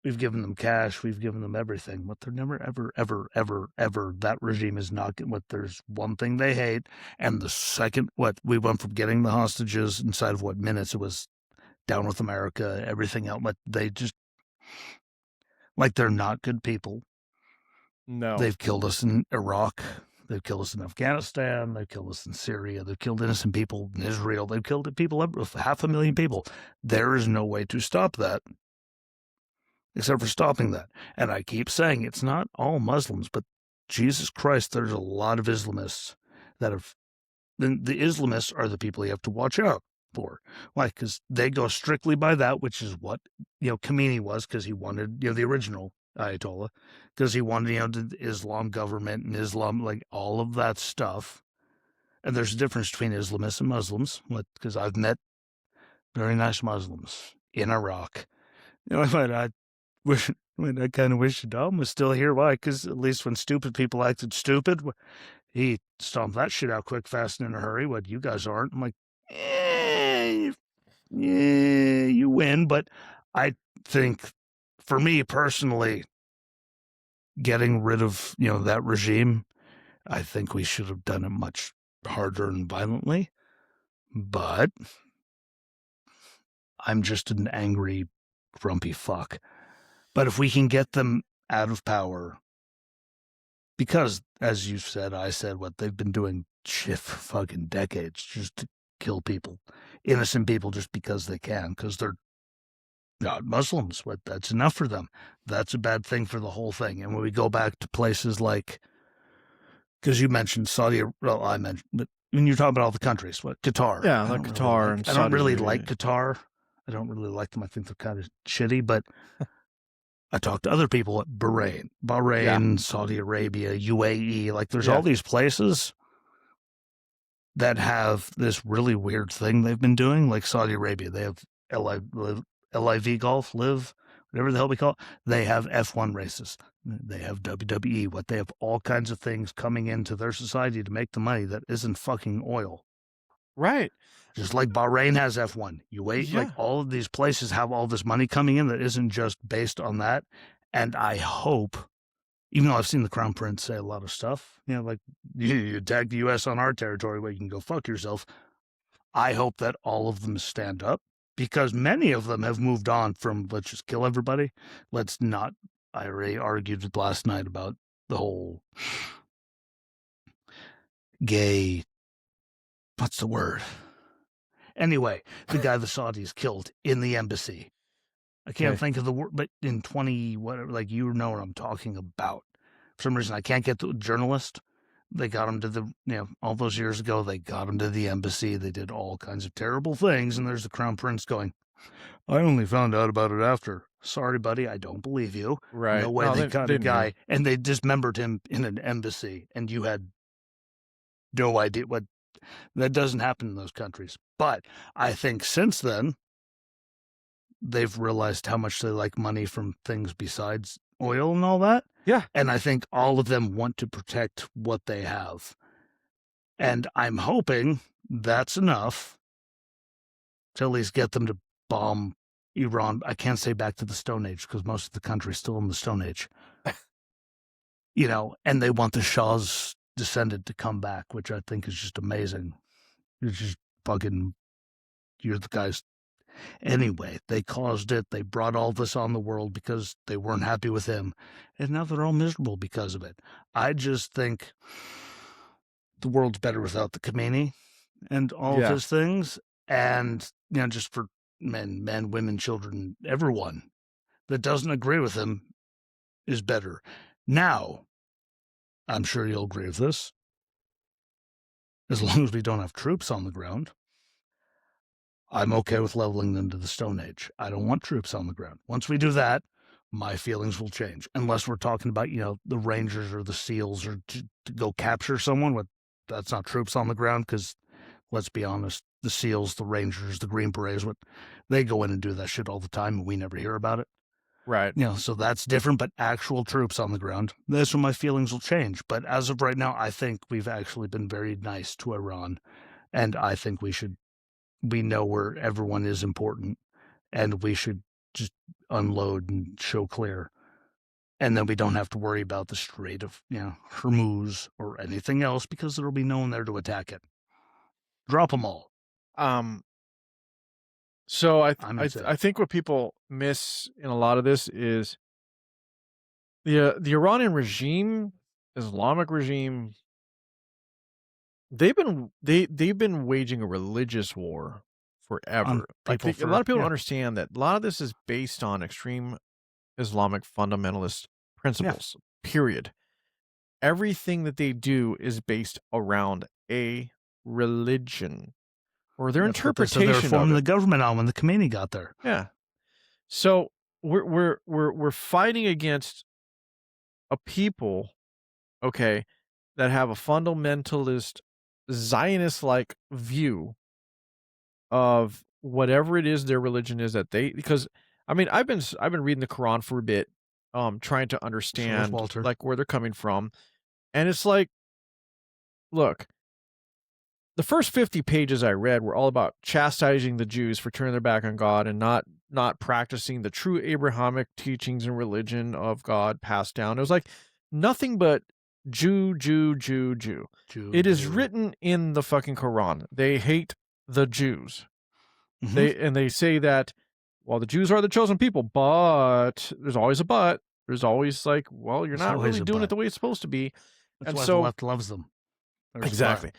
we've given them cash, we've given them everything, but they're never, ever, ever, ever, ever. That regime is not what. There's one thing they hate, and the second, what we went from getting the hostages inside of what minutes, it was down with America, everything else. But they just, like, they're not good people. No. They've killed us in Iraq. They've killed us in Afghanistan. They've killed us in Syria. They've killed innocent people in Israel. They've killed people, 500,000 people. There is no way to stop that except for stopping that. And I keep saying it's not all Muslims, but Jesus Christ, there's a lot of Islamists that have. Then the Islamists are the people you have to watch out for. Why? Because they go strictly by that, which is what Khomeini was, because he wanted the original Ayatollah, because he wanted the Islam government and Islam, like all of that stuff. And there's a difference between Islamists and Muslims, because I've met very nice Muslims in Iraq. I wish. I kind of wish Saddam was still here. Why? Because at least when stupid people acted stupid, he stomped that shit out quick, fast, and in a hurry. What you guys aren't. I'm like, yeah, you win. But I think for me personally, getting rid of, that regime, I think we should have done it much harder and violently. But I'm just an angry, grumpy fuck. But if we can get them out of power, because, as you said, I said, what they've been doing shit for fucking decades, just to kill people, innocent people, just because they can, because they're not Muslims. That's enough for them. That's a bad thing for the whole thing. And when we go back to places like, because you mentioned Saudi, well, I mentioned, but when you're talking about all the countries, what, Qatar? Yeah, like Qatar and Saudi I don't really Arabia. like Qatar. I don't really like them. I think they're kind of shitty, but I talked to other people at Bahrain, Saudi Arabia, UAE. Like, there's all these places that have this really weird thing they've been doing. Like Saudi Arabia, they have LIV golf, live, whatever the hell we call it. They have F1 races. They have WWE. They have all kinds of things coming into their society to make the money that isn't fucking oil. Right. Just like Bahrain has F1. Like all of these places have all this money coming in that isn't just based on that. And I hope, even though I've seen the Crown Prince say a lot of stuff, like, you attack the U.S. on our territory, well, you can go fuck yourself. I hope that all of them stand up, because many of them have moved on from let's just kill everybody. Let's not. I already argued last night about the whole gay. What's the word? Anyway, the guy the Saudis killed in the embassy. I can't think of the word, but in 20, whatever, like, you know what I'm talking about. For some reason, I can't get the journalist. They got him to the, all those years ago, they got him to the embassy. They did all kinds of terrible things. And there's the Crown Prince going, I only found out about it after. Sorry, buddy, I don't believe you. Right. No way they got a guy. And they dismembered him in an embassy. And you had no idea what. That doesn't happen in those countries. But I think since then, they've realized how much they like money from things besides oil and all that. Yeah. And I think all of them want to protect what they have. And I'm hoping that's enough to at least get them to bomb Iran. I can't say back to the Stone Age, because most of the country's still in the Stone Age. And they want the Shah's descendant to come back, which I think is just amazing. It's just fucking, you're the guys. Anyway, they caused it. They brought all this on the world because they weren't happy with him. And now they're all miserable because of it. I just think the world's better without the Khomeini and all of his things. And, just for men, women, children, everyone that doesn't agree with him is better. Now, I'm sure you'll agree with this. As long as we don't have troops on the ground, I'm okay with leveling them to the Stone Age. I don't want troops on the ground. Once we do that, my feelings will change. Unless we're talking about, the Rangers or the SEALs, or to go capture someone. That's not troops on the ground, because, let's be honest, the SEALs, the Rangers, the Green Berets, they go in and do that shit all the time, and we never hear about it. Right. So that's different, but actual troops on the ground, that's when my feelings will change. But as of right now, I think we've actually been very nice to Iran, and I think we know where everyone is important, and we should just unload and show clear. And then we don't have to worry about the Strait of, Hormuz or anything else, because there'll be no one there to attack it. Drop them all. So I think what people miss in a lot of this is the Iranian regime, Islamic regime. They've been waging a religious war forever. I think a lot of people don't understand that a lot of this is based on extreme Islamic fundamentalist principles. Period. Everything that they do is based around a religion, or their interpretation. They were forming the government on when the Khomeini got there. Yeah. So we're fighting against a people, okay, that have a fundamentalist Zionist-like view of whatever it is their religion is that because I've been reading the Quran for a bit, trying to understand like where they're coming from, and it's like, look, the first 50 pages I read were all about chastising the Jews for turning their back on God and not not practicing the true Abrahamic teachings and religion of God passed down. It was like nothing but Jew, Jew, Jew, Jew. It is Jew. written in the fucking Quran. They hate the Jews. Mhm. They say that, well, the Jews are the chosen people, but there's always a but. There's always like, well, you're There's not always really a doing it but. the way it's supposed to be. That's And why the so left loves them. There's a but. exactly.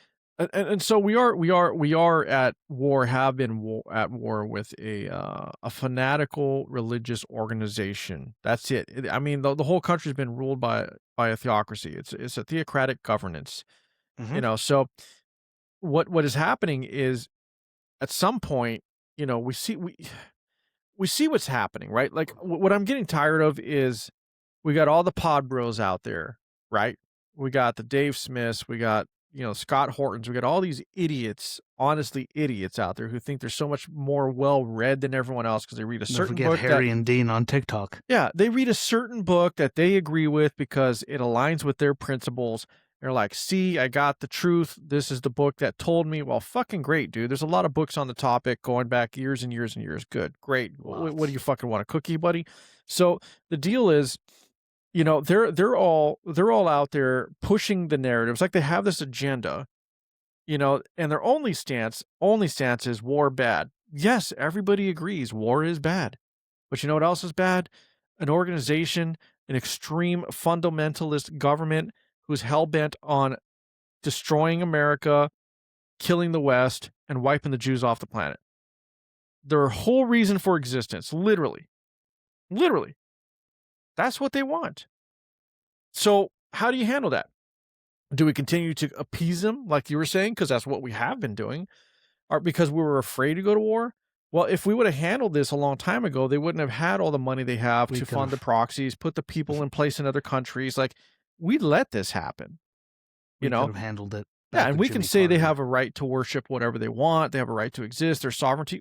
And so we are at war, have been at war with a fanatical religious organization. That's it. I mean, the whole country's been ruled by a theocracy. It's a theocratic governance, you Mhm. know. So what is happening is at some point, you know, we see what's happening, right? Like what I'm getting tired of is we got all the pod bros out there, right? We got the Dave Smiths, we got, you know, Scott Hortons, we got all these idiots, honestly idiots out there who think they're so much more well read than everyone else because they read a Don't certain forget book that, Harry and Dean on TikTok. yeah, they read a certain book that they agree with because it aligns with their principles. They're like, see, I got the truth. This is the book that told me. Well, fucking great, dude. There's a lot of books on the topic going back years and years and years. Good, great. What do you fucking want, a cookie, buddy? So the deal is, you know, they're all out there pushing the narrative. It's like they have this agenda, you know, and their only stance is war bad. Yes, everybody agrees war is bad. But you know what else is bad? An organization, an extreme fundamentalist government who's hell-bent on destroying America, killing the West, and wiping the Jews off the planet. Their whole reason for existence, literally. That's what they want. So how do you handle that? Do we continue to appease them, like you were saying, because that's what we have been doing, or because we were afraid to go to war? Well, if we would have handled this a long time ago, they wouldn't have had all the money they have We to could fund the have proxies, put the people in place in other countries. Like, we'd let this happen, you we could know? have handled it Yeah, back and with we can Jimmy say they Carter. have a right to worship whatever they want. They have a right to exist. Their sovereignty.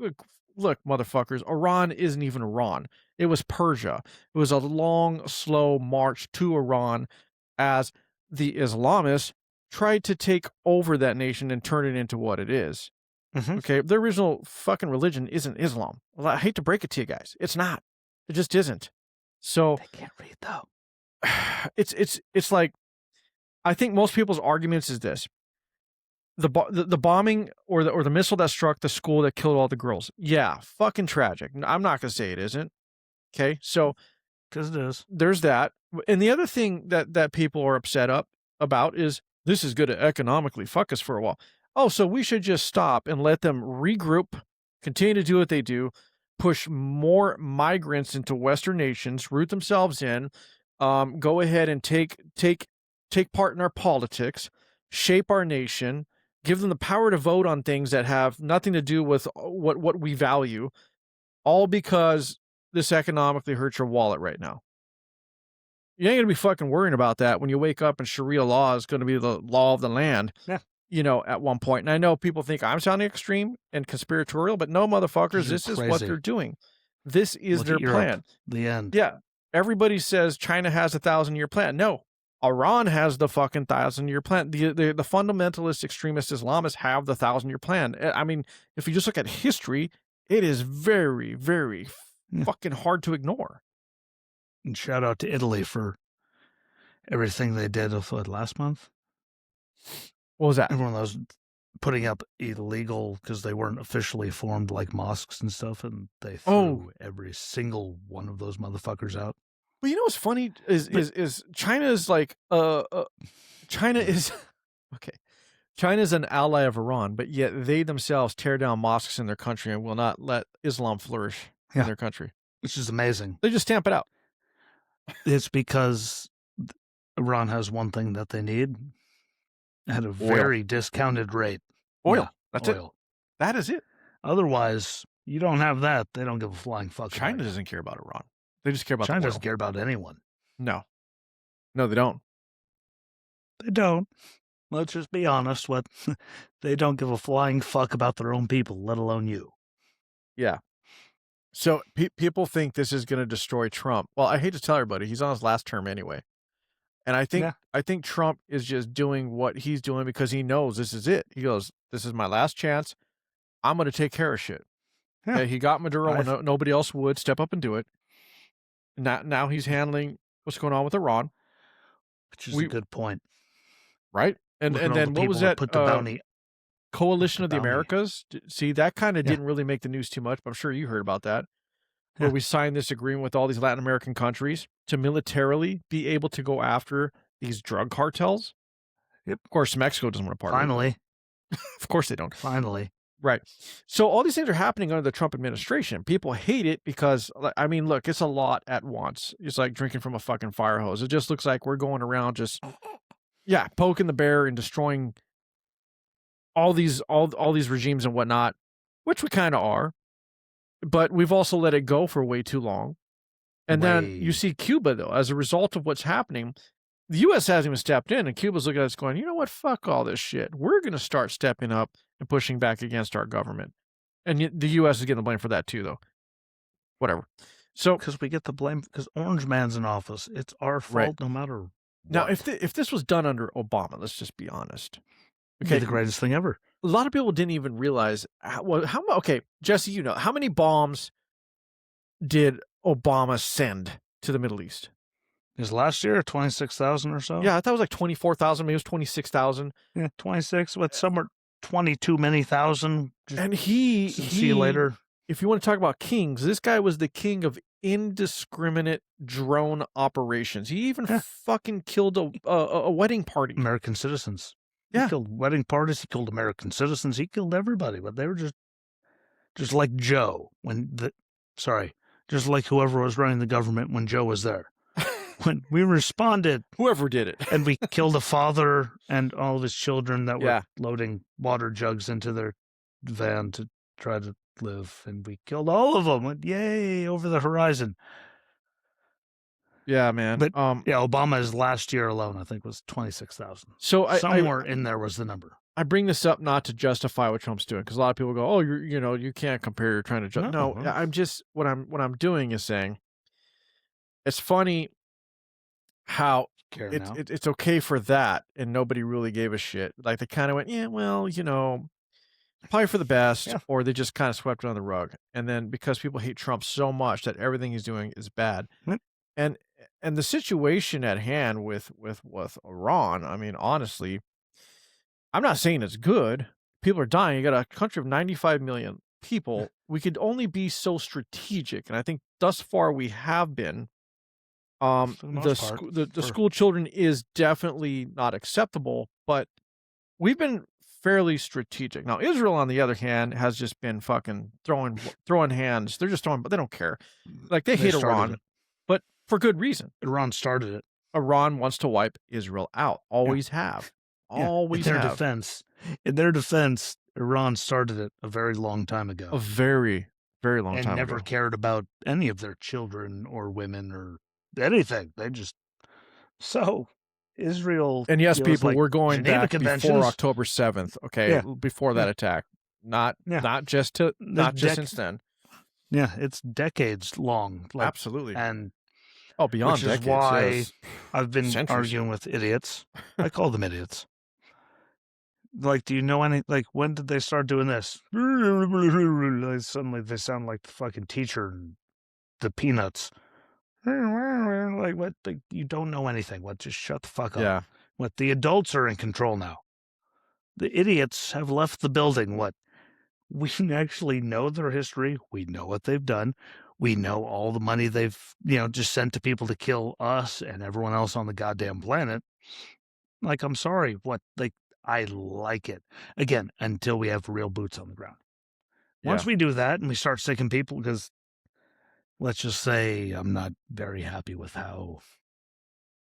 Look, motherfuckers, Iran isn't even Iran. It was Persia. It was a long, slow march to Iran as the Islamists tried to take over that nation and turn it into what it is. Mhm. Okay, the original fucking religion isn't Islam. Well, I hate to break it to you guys. It's not. It just isn't. So They can't read though. it's like, I think most people's arguments is this: the bombing or the missile that struck the school that killed all the girls. Yeah, fucking tragic. I'm not gonna say it isn't. Okay, so Because it is. there's that. And the other thing that people are upset about is this is going to economically fuck us for a while. Oh, so we should just stop and let them regroup, continue to do what they do, push more migrants into Western nations, root themselves in, go ahead and take part in our politics, shape our nation, give them the power to vote on things that have nothing to do with what we value, all because this economically hurts your wallet right now. You ain't gonna be fucking worrying about that when you wake up and Sharia law is gonna be the law of the land. Yeah. You know, at one point. And I know people think I'm sounding extreme and conspiratorial, but no, motherfuckers, You're this is what crazy. they're doing. This is Look their at Europe. plan. The end. Yeah. Everybody says China has a 1,000-year plan. No, Iran has the fucking 1,000-year plan. The fundamentalist extremist Islamists have the 1,000-year plan. I mean, if you just look at history, it is very, very fucking hard to ignore. And shout out to Italy for everything they did last month. What was that? Everyone was putting up illegal because they weren't officially formed like mosques and stuff, and they threw every single one of those motherfuckers out. But you know what's funny is China is like China is okay. China's an ally of Iran, but yet they themselves tear down mosques in their country and will not let Islam flourish in their country. Which is amazing. They just stamp it out. It's because Iran has one thing that they need at a very discounted rate. Oil. Yeah, That's oil. it. That is it. Otherwise, you don't have that. They don't give a flying fuck. China doesn't care about Iran. They just care about China the oil. doesn't care about anyone. No, they don't. They don't. Let's just be honest. They don't give a flying fuck about their own people, let alone you. Yeah. So people think this is going to destroy Trump. Well, I hate to tell everybody, he's on his last term anyway. And I think Trump is just doing what he's doing because he knows this is it. He goes, this is my last chance. I'm going to take care of shit. Yeah. He got Maduro when nobody else would step up and do it. Now he's handling what's going on with Iran. Which is a good point. Right? And Look at all then the what was people that? put the bounty. Coalition of the bounty. Americas. See, that kind of Yeah. didn't really make the news too much, but I'm sure you heard about that. Where Yeah. we signed this agreement with all these Latin American countries to militarily be able to go after these drug cartels. Yep. Of course, Mexico doesn't want to partner. Finally. Of course they don't. Finally. Right. So all these things are happening under the Trump administration. People hate it because, I mean, look, it's a lot at once. It's like drinking from a fucking fire hose. It just looks like we're going around just, poking the bear and destroying all these regimes and whatnot, which we kind of are. But we've also let it go for way too long. And then you see Cuba, though, as a result of what's happening, the U.S. hasn't even stepped in, and Cuba's looking at us going, you know what, fuck all this shit. We're going to start stepping up and pushing back against our government. And the U.S. is getting the blame for that, too, though. Whatever. So, because we get the blame, because Orange Man's in office. It's our fault no matter what. Now, if this was done under Obama, let's just be honest. Okay, the greatest thing ever. A lot of people didn't even realize okay, Jesse, you know, how many bombs did Obama send to the Middle East? His last year, 26,000 or so? Yeah, I thought it was like 24,000, maybe it was 26,000. Yeah, 26, what, somewhere 22 many thousand. And he see you later. If you want to talk about kings, this guy was the king of indiscriminate drone operations. He even fucking killed a wedding party. American citizens. Yeah. He killed wedding parties. He killed American citizens. He killed everybody, but they were just like Joe just like whoever was running the government when Joe was there. When we responded, whoever did it, and we killed a father and all of his children that were loading water jugs into their van to try to live, and we killed all of them. Went yay over the horizon. Yeah, man. But Obama's last year alone, I think, was 26,000. So somewhere in there was the number. I bring this up not to justify what Trump's doing, because a lot of people go, "Oh, you can't compare. You're trying to no." I'm just what I'm doing is saying it's funny how it's okay for that, and nobody really gave a shit. Like they kind of went, "Yeah, well, probably for the best," or they just kind of swept it on the rug. And then because people hate Trump so much that everything he's doing is bad, and the situation at hand with Iran, I mean, honestly, I'm not saying it's good. People are dying. You got a country of 95 million people. We could only be so strategic, and I think thus far we have been. The school children is definitely not acceptable, but we've been fairly strategic. Now, Israel, on the other hand, has just been fucking throwing hands. They're just throwing, but they don't care. Like they hate Iran, but for good reason. Iran started it. Iran wants to wipe Israel out. Always have. Always in their have. In their defense, Iran started it a very long time ago. A very, very long time ago. And never cared about any of their children or women or anything. They just Israel. And yes, people, we're going Geneva back before October 7th. Okay, before that attack, not just since then. Yeah, it's decades long. Absolutely, and beyond which decades. Is why yes. I've been arguing with idiots. I call them idiots. Like, do you know any? Like, when did they start doing this? Suddenly, they sound like the fucking teacher and the Peanuts. Like, what? You don't know anything. What? Just shut the fuck up. Yeah. What? The adults are in control now. The idiots have left the building. What? We actually know their history. We know what they've done. We know all the money they've, just sent to people to kill us and everyone else on the goddamn planet. Like, I'm sorry. What? Like, I like it. Again, until we have real boots on the ground. Once we do that and we start sicking people, because let's just say I'm not very happy with how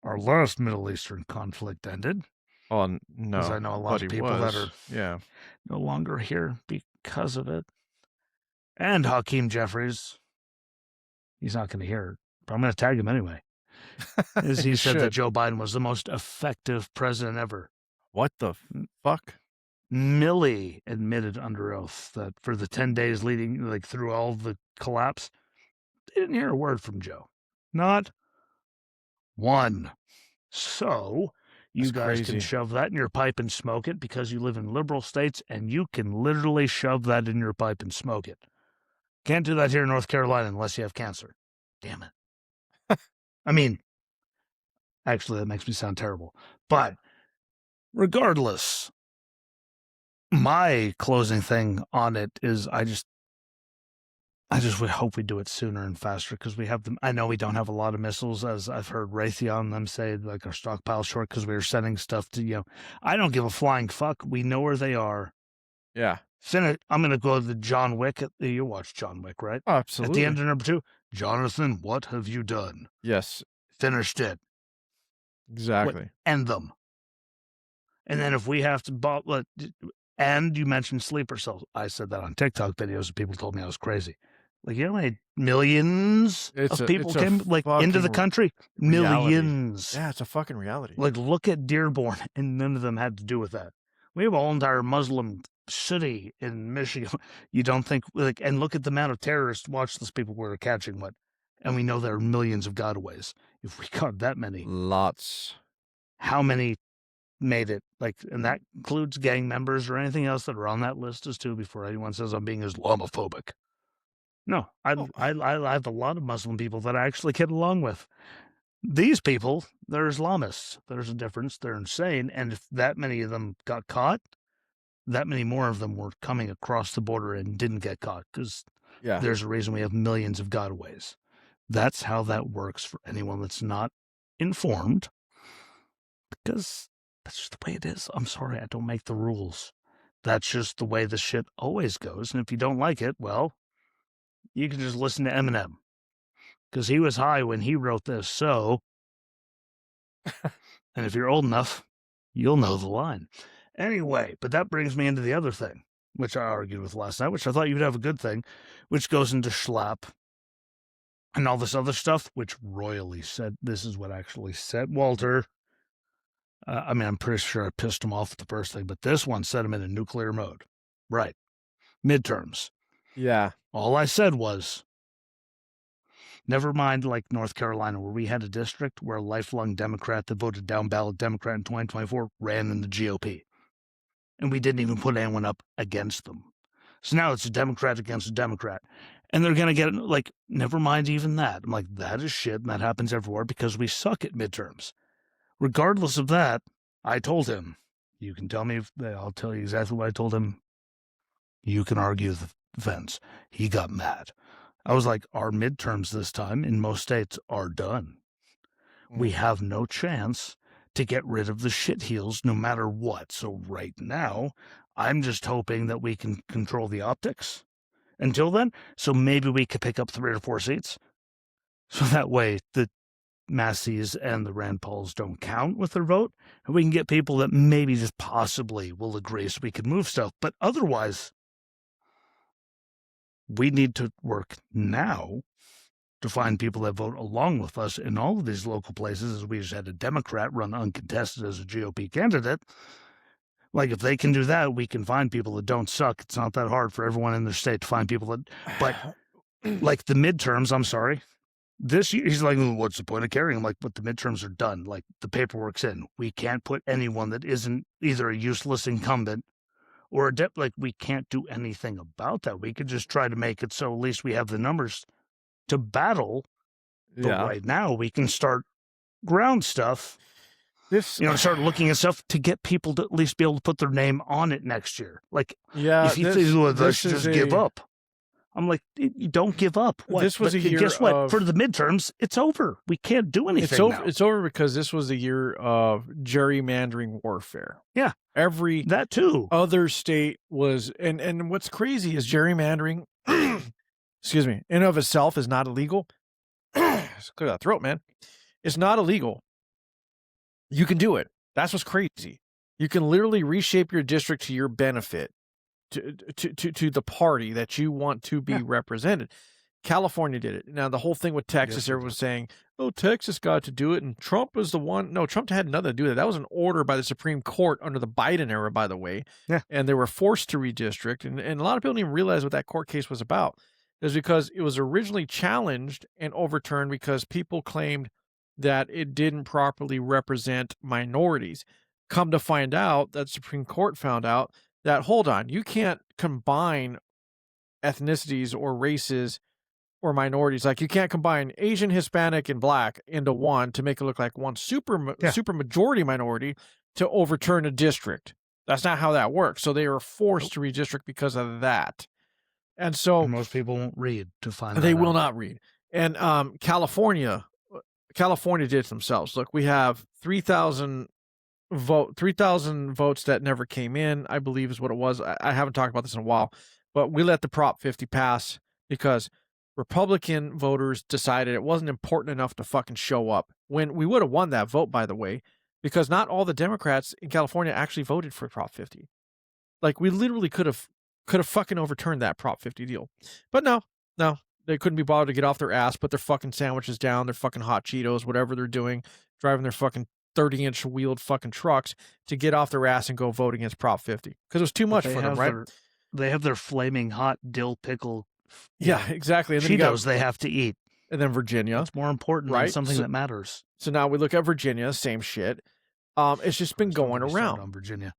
our last Middle Eastern conflict ended. Oh, no. Because I know a lot of people that are no longer here because of it. And Hakeem Jeffries, he's not going to hear it, but I'm going to tag him anyway. As he said that Joe Biden was the most effective president ever. What the fuck? Milley admitted under oath that for the 10 days leading, like through all the collapse, they didn't hear a word from Joe. Not one. So you guys can shove that in your pipe and smoke it because you live in liberal states, and you can literally shove that in your pipe and smoke it. Can't do that here in North Carolina unless you have cancer. Damn it. I mean, actually, that makes me sound terrible. But regardless, my closing thing on it is I just would hope we do it sooner and faster because we have them. I know we don't have a lot of missiles, as I've heard Raytheon them say, like our stockpile short because we were sending stuff to, I don't give a flying fuck. We know where they are. Yeah. I'm going to go to the John Wick. You watch John Wick, right? Oh, absolutely. At the end of number 2, Jonathan, what have you done? Yes. Finished it. Exactly. End them. And then if we have to, and you mentioned sleeper cells. I said that on TikTok videos and people told me I was crazy. Like, you know how many millions of people came into the country? Reality. Millions. Yeah, it's a fucking reality. Like, look at Dearborn, and none of them had to do with that. We have a whole entire Muslim city in Michigan. You don't think, and look at the amount of terrorists, watchless people we're catching, and we know there are millions of gotaways. If we caught that many. Lots. How many made it? And that includes gang members or anything else that are on that list as too, before anyone says I'm being Islamophobic. No, I have a lot of Muslim people that I actually get along with. These people, they're Islamists. There's a difference. They're insane. And if that many of them got caught, that many more of them were coming across the border and didn't get caught because there's a reason we have millions of gotaways. That's how that works for anyone that's not informed, because that's just the way it is. I'm sorry, I don't make the rules. That's just the way the shit always goes. And if you don't like it, well, you can just listen to Eminem, because he was high when he wrote this. So, and if you're old enough, you'll know the line. Anyway, but that brings me into the other thing, which I argued with last night, which I thought you'd have a good thing, which goes into schlapp and all this other stuff, which royally said, this is what actually said Walter. I'm pretty sure I pissed him off at the first thing, but this one set him in a nuclear mode. Right. Midterms. Yeah. All I said was, never mind like North Carolina, where we had a district where a lifelong Democrat that voted down ballot Democrat in 2024 ran in the GOP. And we didn't even put anyone up against them. So now it's a Democrat against a Democrat. And they're going to get, never mind even that. I'm like, that is shit, and that happens everywhere because we suck at midterms. Regardless of that, I told him, you can tell me, I'll tell you exactly what I told him. You can argue the fence. He got mad. I was like, our midterms this time in most states are done. We have no chance to get rid of the shitheels no matter what. So right now, I'm just hoping that we can control the optics until then. So maybe we could pick up 3 or 4 seats. So that way the Massey's and the Rand Pauls don't count with their vote. And we can get people that maybe just possibly will agree so we can move stuff. But otherwise, we need to work now to find people that vote along with us in all of these local places, as we just had a Democrat run uncontested as a GOP candidate. If they can do that, we can find people that don't suck. It's not that hard for everyone in their state to find people that, but the midterms, I'm sorry. This year, he's like, well, what's the point of carrying? I'm like, but the midterms are done. The paperwork's in. We can't put anyone that isn't either a useless incumbent or we can't do anything about that. We could just try to make it so at least we have the numbers to battle. But right now we can start ground stuff. Start looking at stuff to get people to at least be able to put their name on it next year. If you think, let's just give up. I'm like, you don't give up. What? This was a year. Guess what? For the midterms, it's over. We can't do anything now. It's over because this was the year of gerrymandering warfare. Yeah, that too. Other state was, and what's crazy is gerrymandering. Excuse me. In and of itself is not illegal. Clear that throat, man. It's not illegal. You can do it. That's what's crazy. You can literally reshape your district to your benefit. To the party that you want to be represented. California did it. Now, the whole thing with Texas, everyone was saying, oh, Texas got to do it, and Trump was the one. No, Trump had nothing to do with it. That was an order by the Supreme Court under the Biden era, by the way. Yeah. And they were forced to redistrict, and a lot of people didn't even realize what that court case was about. It was because it was originally challenged and overturned because people claimed that it didn't properly represent minorities. Come to find out, that Supreme Court found out that, hold on, you can't combine ethnicities or races or minorities. Like, you can't combine Asian, Hispanic, and Black into one to make it look like one super majority minority to overturn a district. That's not how that works. So they were forced to redistrict because of that. And so most people won't read to find they that will out. not read. And California did it themselves. Look, we have 3,000 votes that never came in, I believe is what it was. I haven't talked about this in a while, but we let the Prop 50 pass because Republican voters decided it wasn't important enough to fucking show up. When we would have won that vote, by the way, because not all the Democrats in California actually voted for Prop 50. Like, we literally could have fucking overturned that Prop 50 deal. But no, they couldn't be bothered to get off their ass, put their fucking sandwiches down, their fucking hot Cheetos, whatever they're doing, driving their fucking 30-inch wheeled fucking trucks to get off their ass and go vote against Prop 50 because it was too much for them, right? They have their flaming hot dill pickle. Yeah, exactly. And then Cheetos they have to eat. And then Virginia. It's more important than something that matters. So now we look at Virginia, same shit. It's just been going around on Virginia.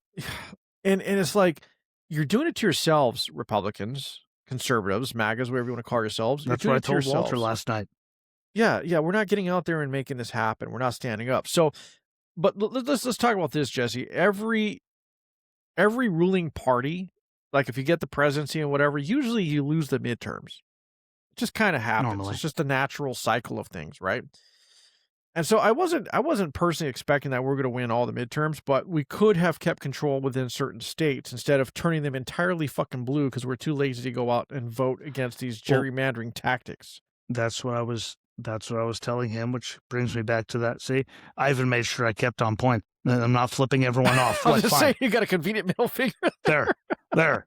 And it's like, you're doing it to yourselves, Republicans, conservatives, MAGAs, whatever you want to call yourselves. That's what I told Walter last night. Yeah, we're not getting out there and making this happen. We're not standing up. So, but let's talk about this, Jesse. Every ruling party, like if you get the presidency and whatever, usually you lose the midterms. It just kind of happens. Normally. It's just a natural cycle of things, right? And so I wasn't personally expecting that we're going to win all the midterms, but we could have kept control within certain states instead of turning them entirely fucking blue because we're too lazy to go out and vote against these gerrymandering tactics. That's what I was telling him, which brings me back to that. See, I even made sure I kept on point. I'm not flipping everyone off. I was just saying, you got a convenient middle finger. There.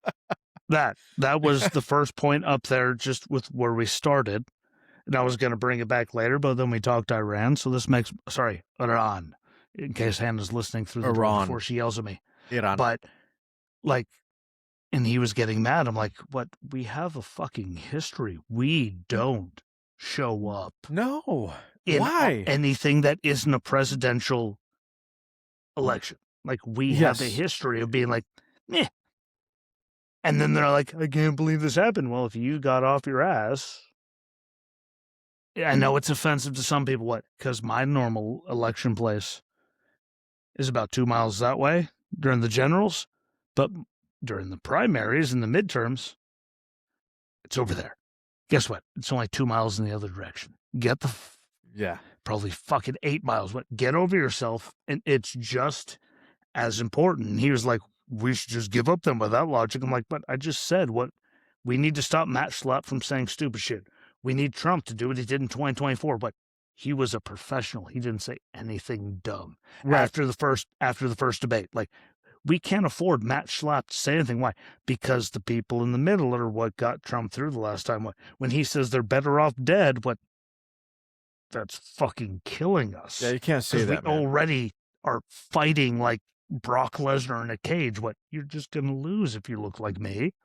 That was the first point up there, just with where we started. And I was going to bring it back later, but then we talked Iran. So this makes, Iran, in case Hannah's listening through the door before she yells at me. Iran. But, like, and he was getting mad. I'm like, what? We have a fucking history. We don't show up. No. In Why? Anything that isn't a presidential election. Like, we have a history of being like, meh. And then they're like, I can't believe this happened. Well, if you got off your ass... I know it's offensive to some people. What? Because my normal election place is about 2 miles that way during the generals, but during the primaries and the midterms, it's over there. Guess what? It's only 2 miles in the other direction. Get the probably fucking 8 miles. What? Get over yourself, and it's just as important. And he was like, we should just give up then by that logic. I'm like, but I just said what we need to stop Matt Schlapp from saying stupid shit. We need Trump to do what he did in 2024, but he was a professional. He didn't say anything dumb after the first debate. Like, we can't afford Matt Schlapp to say anything. Why? Because the people in the middle are what got Trump through the last time. When he says they're better off dead, that's fucking killing us. Yeah, you can't say that, we already are fighting like Brock Lesnar in a cage. You're just going to lose if you look like me.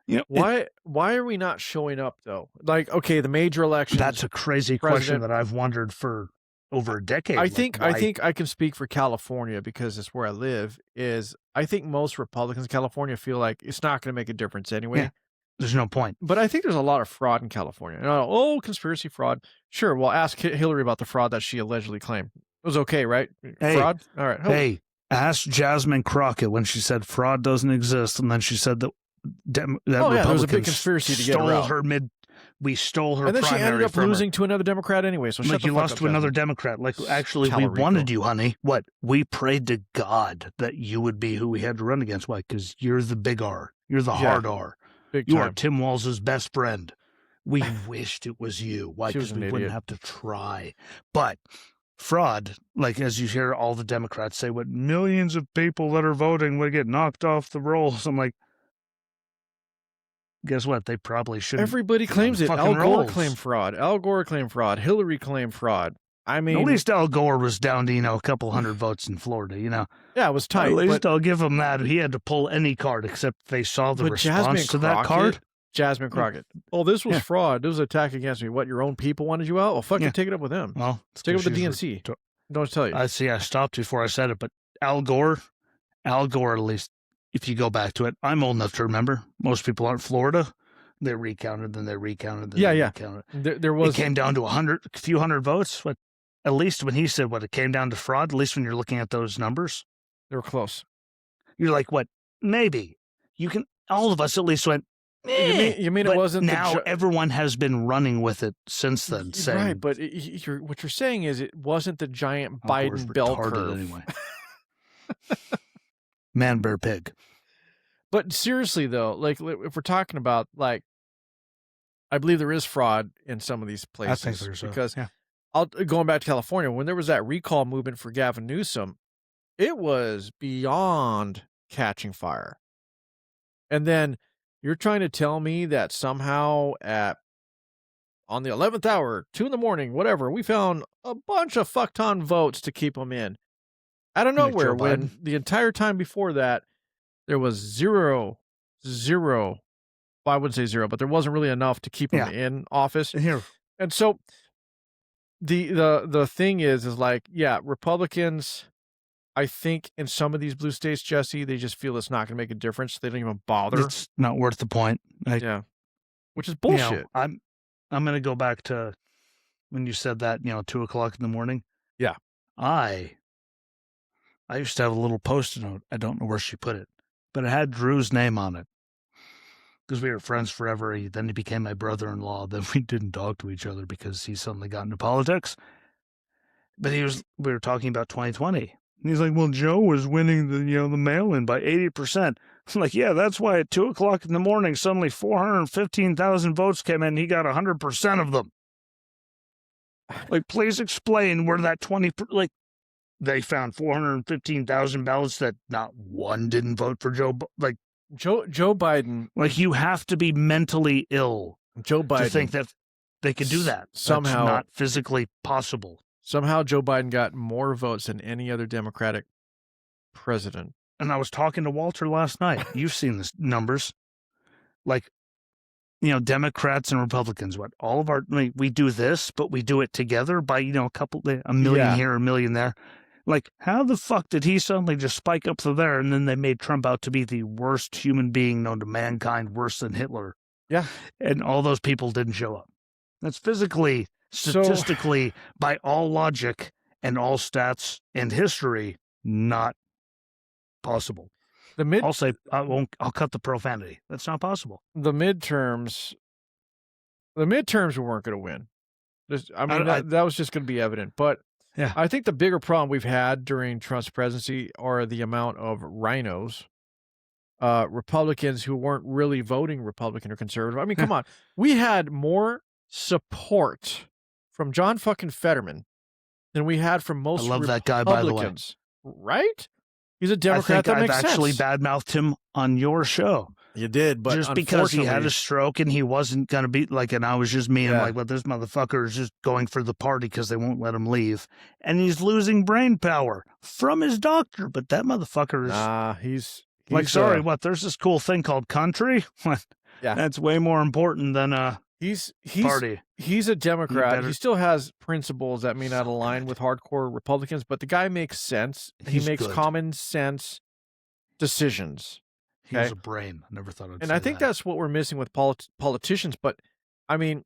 You know, why are we not showing up though? Like, okay, the major elections. That's a crazy question that I've wondered for over a decade. I think I can speak for California because it's where I live. I think most Republicans in California feel like it's not going to make a difference anyway. Yeah, there's no point. But I think there's a lot of fraud in California. Conspiracy fraud. Sure, well, ask Hillary about the fraud that she allegedly claimed. It was okay, right? Fraud. All right. Hey, ask Jasmine Crockett when she said fraud doesn't exist, and then she said that. There was a big conspiracy to get her out. We stole her, and then she ended up losing to another Democrat anyway. So like you lost to another Democrat. Like actually, we wanted you, honey. What? We prayed to God that you would be who we had to run against. Why? Because you're the big R. You're the hard R. You are Tim Walz's best friend. We wished it was you. Why? Because we wouldn't have to try. But fraud, like as you hear all the Democrats say, what millions of people that are voting would get knocked off the rolls. I'm like. Guess what? They probably shouldn't. Everybody claims it. Al Gore claimed fraud. Al Gore claimed fraud. Hillary claimed fraud. I mean, at least Al Gore was down to, a couple hundred votes in Florida, Yeah, it was tight. At least I'll give him that. He had to pull any card except they saw the response to that card. Jasmine Crockett. Oh, this was fraud. This was an attack against me. What, your own people wanted you out? Well, fucking take it up with them. Well, take it up with the DNC. Don't tell you. I see. I stopped before I said it, but Al Gore, at least, if you go back to it, I'm old enough to remember. Most people aren't. Florida. They recounted, then they recounted, then Yeah, they yeah. recounted. There was It came down to a few hundred votes. What? At least when he said what it came down to fraud. At least when you're looking at those numbers, they were close. you're like, what? Maybe you can. All of us at least went. You mean but it wasn't now everyone has been running with it since then, saying right? But what you're saying is it wasn't the giant Biden bell curve anyway. Man, bear, pig. But seriously though, like if we're talking about like, I believe there is fraud in some of these places. I think there's because going back to California, when there was that recall movement for Gavin Newsom, it was beyond catching fire. And then you're trying to tell me that somehow on the 11th hour, 2 a.m, whatever, we found a bunch of fuck-ton votes to keep them in. Out of nowhere, when the entire time before that, there was zero. Well, I wouldn't say zero, but there wasn't really enough to keep them in office. And so the thing is like, yeah, Republicans, I think in some of these blue states, Jesse, they just feel it's not going to make a difference. They don't even bother. It's not worth the point. Which is bullshit. You know, I'm going to go back to when you said that, 2 o'clock in the morning. Yeah. I used to have a little post-it note. I don't know where she put it, but it had Drew's name on it because we were friends forever. Then he became my brother-in-law. Then we didn't talk to each other because he suddenly got into politics. But we were talking about 2020. And he's like, well, Joe was winning the mail-in by 80%. I'm like, yeah, that's why at 2 o'clock in the morning, suddenly 415,000 votes came in. And he got 100% of them. Like, please explain where that 20, they found 415,000 ballots that not one didn't vote for Joe. Like Joe Biden. Like, you have to be mentally ill, Joe Biden, to think that they could do that. Somehow, that's not physically possible. Somehow Joe Biden got more votes than any other Democratic president. And I was talking to Walter last night. You've seen the numbers. Like, Democrats and Republicans, all of our, we do this, but we do it together by, a million here, a million there. Like, how the fuck did he suddenly just spike up to there? And then they made Trump out to be the worst human being known to mankind, worse than Hitler. Yeah. And all those people didn't show up. That's physically, statistically, by all logic and all stats and history, not possible. I'll say I'll cut the profanity. That's not possible. The midterms we weren't going to win. That was just going to be evident. But yeah, I think the bigger problem we've had during Trump's presidency are the amount of rhinos, Republicans who weren't really voting Republican or conservative. I mean, come on. We had more support from John fucking Fetterman than we had from most Republicans. I love that guy, by the way. Right? He's a Democrat. That makes sense. I've actually badmouthed him on your show. You did, but just because he had a stroke and he wasn't going to be and I was just mean, like, well, this motherfucker is just going for the party because they won't let him leave. And he's losing brain power from his doctor. But that motherfucker is. He's like, sorry, there's this cool thing called country. Yeah. That's way more important than he's party. He's a Democrat. He still has principles that may not align with hardcore Republicans, but the guy makes sense. He makes common sense decisions. He has a brain. I never thought I'd say that. And I think that's what we're missing with politicians. But I mean,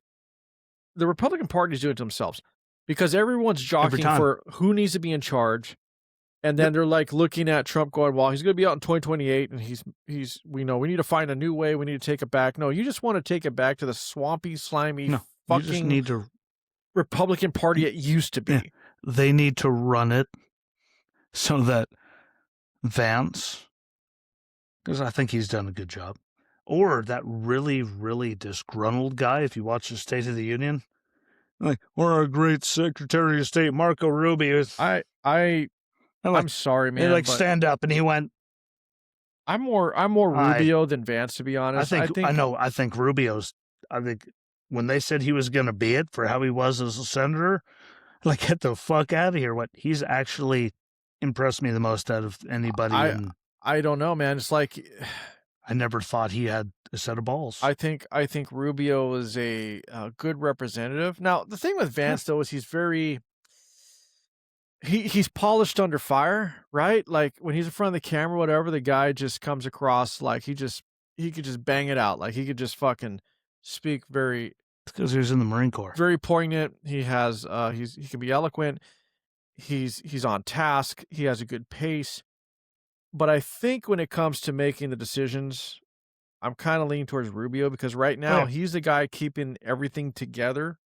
the Republican Party is doing it to themselves because everyone's jockeying for who needs to be in charge. And then they're like looking at Trump going, well, he's going to be out in 2028 and we need to find a new way. We need to take it back. No, you just want to take it back to the swampy, slimy, fucking Republican Party it used to be. Yeah. They need to run it so that Vance, because I think he's done a good job, or that really, really disgruntled guy, if you watch the State of the Union, or our great Secretary of State, Marco Rubio. I'm sorry, man. They stand up, and he went. I'm more Rubio than Vance, to be honest. I think Rubio's. I think when they said he was going to be it for how he was as a senator, get the fuck out of here. What he's actually impressed me the most out of anybody. I don't know, man. It's like I never thought he had a set of balls. I think Rubio is a good representative. Now, the thing with Vance though is he's very. He's polished under fire, right? Like when he's in front of the camera, whatever, the guy just comes across like he could just bang it out. Like he could just fucking speak very, because he was in the Marine Corps. very poignant. He can be eloquent. He's on task. He has a good pace. But I think when it comes to making the decisions, I'm kind of leaning towards Rubio because right Oh, now yeah. he's the guy keeping everything together.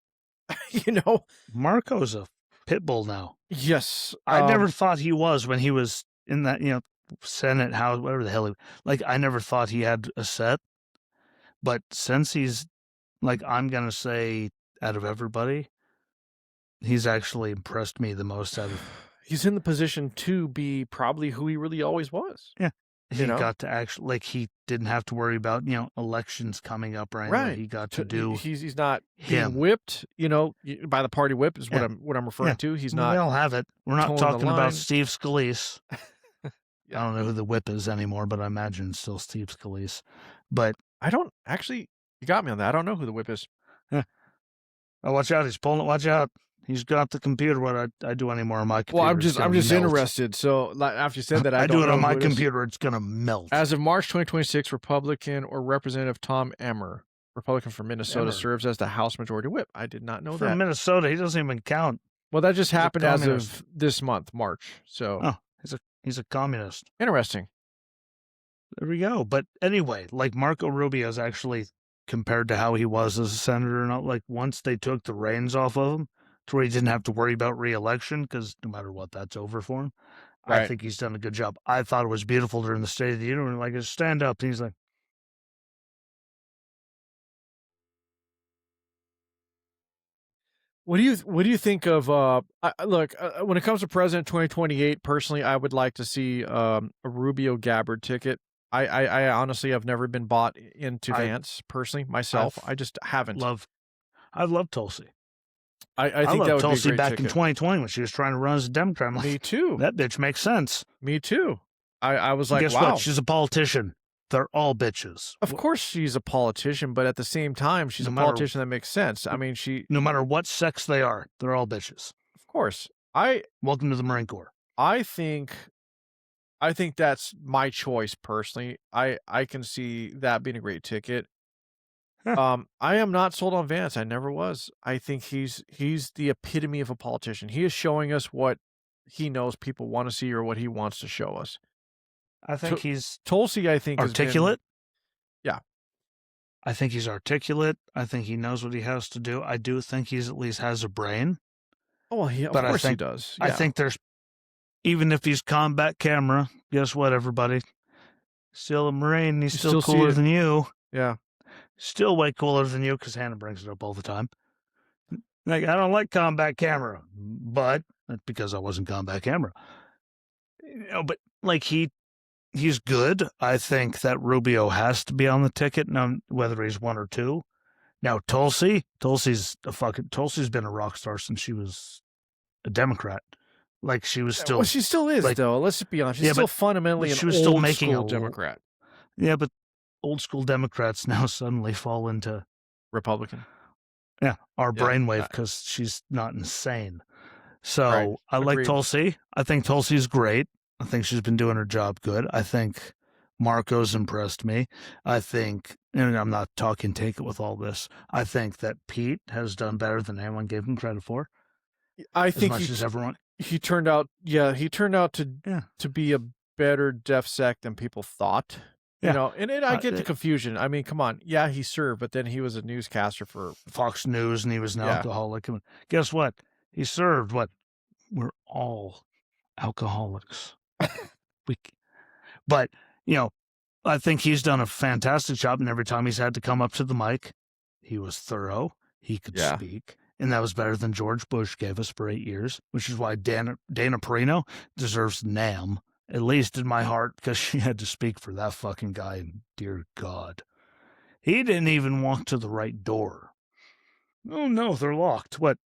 You know? Marco's a pit bull now. Yes. I never thought he was when he was in that, Senate, House, whatever the hell I never thought he had a set. But since he's, I'm going to say, out of everybody, he's actually impressed me the most out of. He's in the position to be probably who he really always was. Yeah. He You know? got to actually, he didn't have to worry about, elections coming up or anything. Right. He got to do He's not him. being whipped, by the party whip is what Yeah. I'm referring to. He's not. We all have it. We're not towing the talking line. about Steve Scalise. Yeah. I don't know who the whip is anymore, but I imagine it's still Steve Scalise. But I don't actually. You got me on that. I don't know who the whip is. oh, watch out! He's pulling it. Watch out! He's got the computer. What I do anymore on my computer. Well, I'm it's just gonna melt. interested. So after you said that, I do don't it know on my who it is. computer. It's gonna melt. As of March 2026, Republican or Representative Tom Emmer, Republican from Minnesota, Emmer. serves as the House Majority Whip. I did not know From that. Minnesota, he doesn't even count. Well, that just happened as communist. of this month, March. So Oh, he's a communist. interesting. There we go. But anyway, Marco Rubio is actually, compared to how he was as a senator, not once they took the reins off of him to where he didn't have to worry about re-election, because no matter what, that's over for him. Right. I think he's done a good job. I thought it was beautiful during the State of the Union, a stand up. And he's like, What do you think of look, when it comes to President 2028, personally, I would like to see a Rubio Gabbard ticket. I honestly have never been bought into Vance personally myself. I just haven't. I love Tulsi. I think that would Tulsi be a great back ticket. in 2020 when she was trying to run as a Democrat. I'm like, Me too. That bitch makes sense. Me too. I was like, guess wow. what? She's a politician. They're all bitches. Of course she's a politician, but at the same time, she's a politician that makes sense. I mean, no matter what sex they are, they're all bitches. Of course. Welcome to the Marine Corps. I think that's my choice personally. I can see that being a great ticket. Huh. I am not sold on Vance. I never was. I think he's the epitome of a politician. He is showing us what he knows people want to see or what he wants to show us. I think he's Tulsi, I think, articulate. Yeah. I think he's articulate. I think he knows what he has to do. I do think he's at least has a brain. Oh, well, of course he does. Yeah. I think there's, even if he's combat camera, guess what, everybody? Still a Marine. He's still cooler than you. Yeah. Still way cooler than you, because Hannah brings it up all the time. I don't like combat camera, but that's because I wasn't combat camera. But he's good. I think that Rubio has to be on the ticket, now whether he's one or two. Now Tulsi's been a rock star since she was a Democrat. She was still. Well, she still is, though. Let's be honest. She's still fundamentally an old school Democrat. Yeah, but old school Democrats now suddenly fall into Republican. Yeah, our brainwave, because she's not insane. So I like Tulsi. I think Tulsi's great. I think she's been doing her job good. I think Marco's impressed me. I think, and I'm not talking take it with all this, I think that Pete has done better than anyone gave him credit for. I think he turned out to be a better DefSec than people thought. You know, and I get the confusion. I mean, come on. Yeah, he served, but then he was a newscaster for Fox News, and he was an alcoholic. And guess what? He served what? We're all alcoholics. But, I think he's done a fantastic job, and every time he's had to come up to the mic, he was thorough. He could speak, and that was better than George Bush gave us for 8 years, which is why Dana Perino deserves NAM, at least in my heart, because she had to speak for that fucking guy, and dear God. He didn't even walk to the right door. Oh, no, they're locked. What?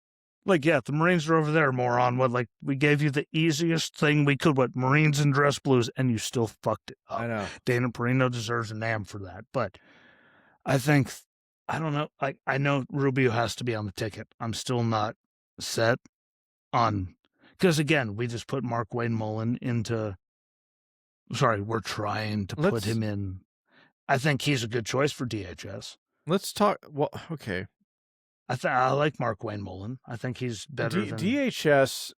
The Marines are over there, moron. What, we gave you the easiest thing we could. What, Marines in dress blues, and you still fucked it up. I know. Dana Perino deserves a NAM for that. But I think, I don't know. I know Rubio has to be on the ticket. I'm still not set on, because again, we just put Mark Wayne Mullen into, we're trying to put him in. I think he's a good choice for DHS. Let's talk. Well, okay. I like Mark Wayne Mullen. I think he's better than DHS.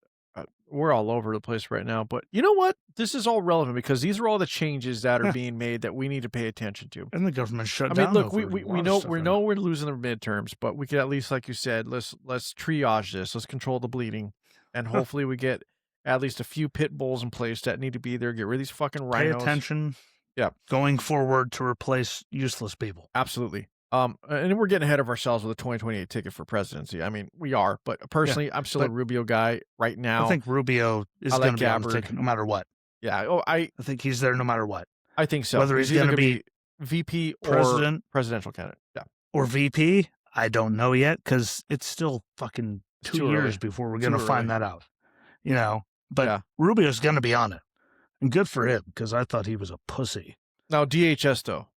We're all over the place right now, but you know what? This is all relevant because these are all the changes that are being made that we need to pay attention to. and the government shut I down. mean, look, over we know we're losing the midterms, but we could at least, like you said, let's triage this. Let's control the bleeding, and hopefully we get at least a few pit bulls in place that need to be there. Get rid of these fucking pay rhinos. attention. Yeah, going forward to replace useless people. Absolutely. And we're getting ahead of ourselves with a 2028 ticket for presidency. I mean, we are, but personally, I'm still a Rubio guy right now. I think Rubio is I like going to be on the Gabbard. ticket no matter what. Yeah. Oh, I think he's there no matter what. I think so. Whether he's going to be VP president, or presidential candidate. Yeah. Or VP, I don't know yet because it's still fucking 2 years before we're going to find that out. You know, but Rubio's going to be on it. And good for him because I thought he was a pussy. Now, DHS, though,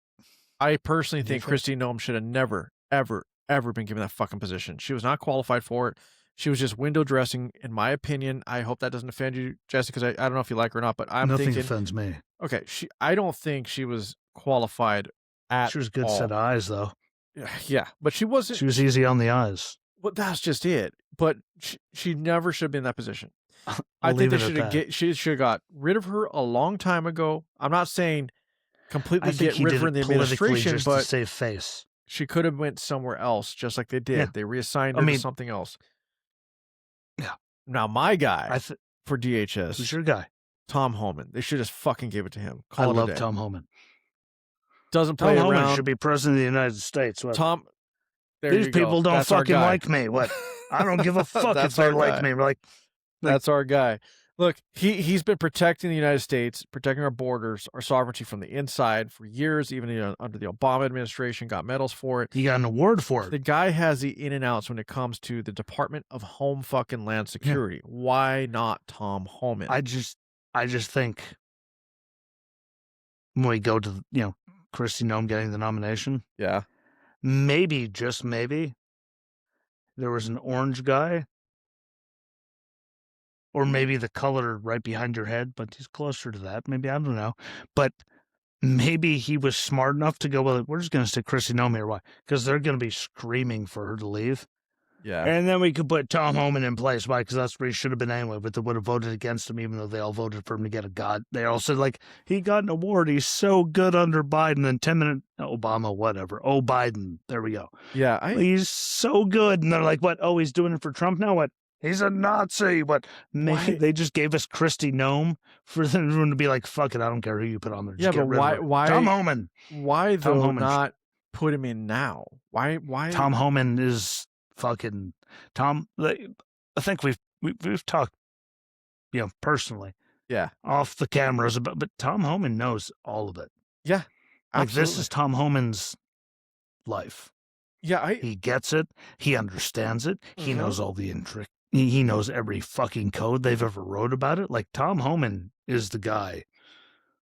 I personally think Kristi Noem should have never, ever, ever been given that fucking position. She was not qualified for it. She was just window dressing, in my opinion. I hope that doesn't offend you, Jesse, because I don't know if you like her or not, but I'm thinking... Nothing offends me. Okay, I don't think she was qualified at all. She was good set of eyes, though. Yeah, but she wasn't... She was easy on the eyes. Well, that's just it. But she never should have been in that position. I think she should have got rid of her a long time ago. I'm not saying... completely get rid of her in the administration, just but to save face. She could have went somewhere else, just like they did. Yeah. They reassigned her to something else. Yeah. Now, my guy for DHS, who's your guy? Tom Homan. They should just fucking give it to him. I love Tom Homan. Doesn't play around. Tom Homan should be president of the United States. What? Tom, these people don't fucking like me. What? I don't give a fuck if they like me. Like, that's our guy. Look, he's been protecting the United States, protecting our borders, our sovereignty from the inside for years, even under the Obama administration, got medals for it. He got an award for it. The guy has the in and outs when it comes to the Department of Home fucking Land Security. Yeah. Why not Tom Homan? I just think when we go to, Kristi Noem getting the nomination. Yeah. Maybe, just maybe, there was an orange guy. Or maybe the color right behind your head, but he's closer to that. Maybe, I don't know. But maybe he was smart enough to go, well, we're just going to stick Kristi Noem here. Why? Because they're going to be screaming for her to leave. Yeah. And then we could put Tom Homan in place. Why? Because that's where he should have been anyway. But they would have voted against him, even though they all voted for him to get a god. They all said, he got an award. He's so good under Biden. Then 10 minutes, Obama, whatever. Oh, Biden. There we go. Yeah. He's so good. And they're like, what? Oh, he's doing it for Trump now? What? He's a Nazi, but maybe they just gave us Kristi Noem for them to be like, fuck it, I don't care who you put on there. Just but why Tom Homan? Why though not put him in now? Why? Tom Homan is fucking Tom. I think we've talked, personally, off the cameras about, but Tom Homan knows all of it. Yeah, absolutely. This is Tom Homan's life. Yeah, he gets it. He understands it. He knows all the intric. He knows every fucking code they've ever wrote about it. Tom Homan is the guy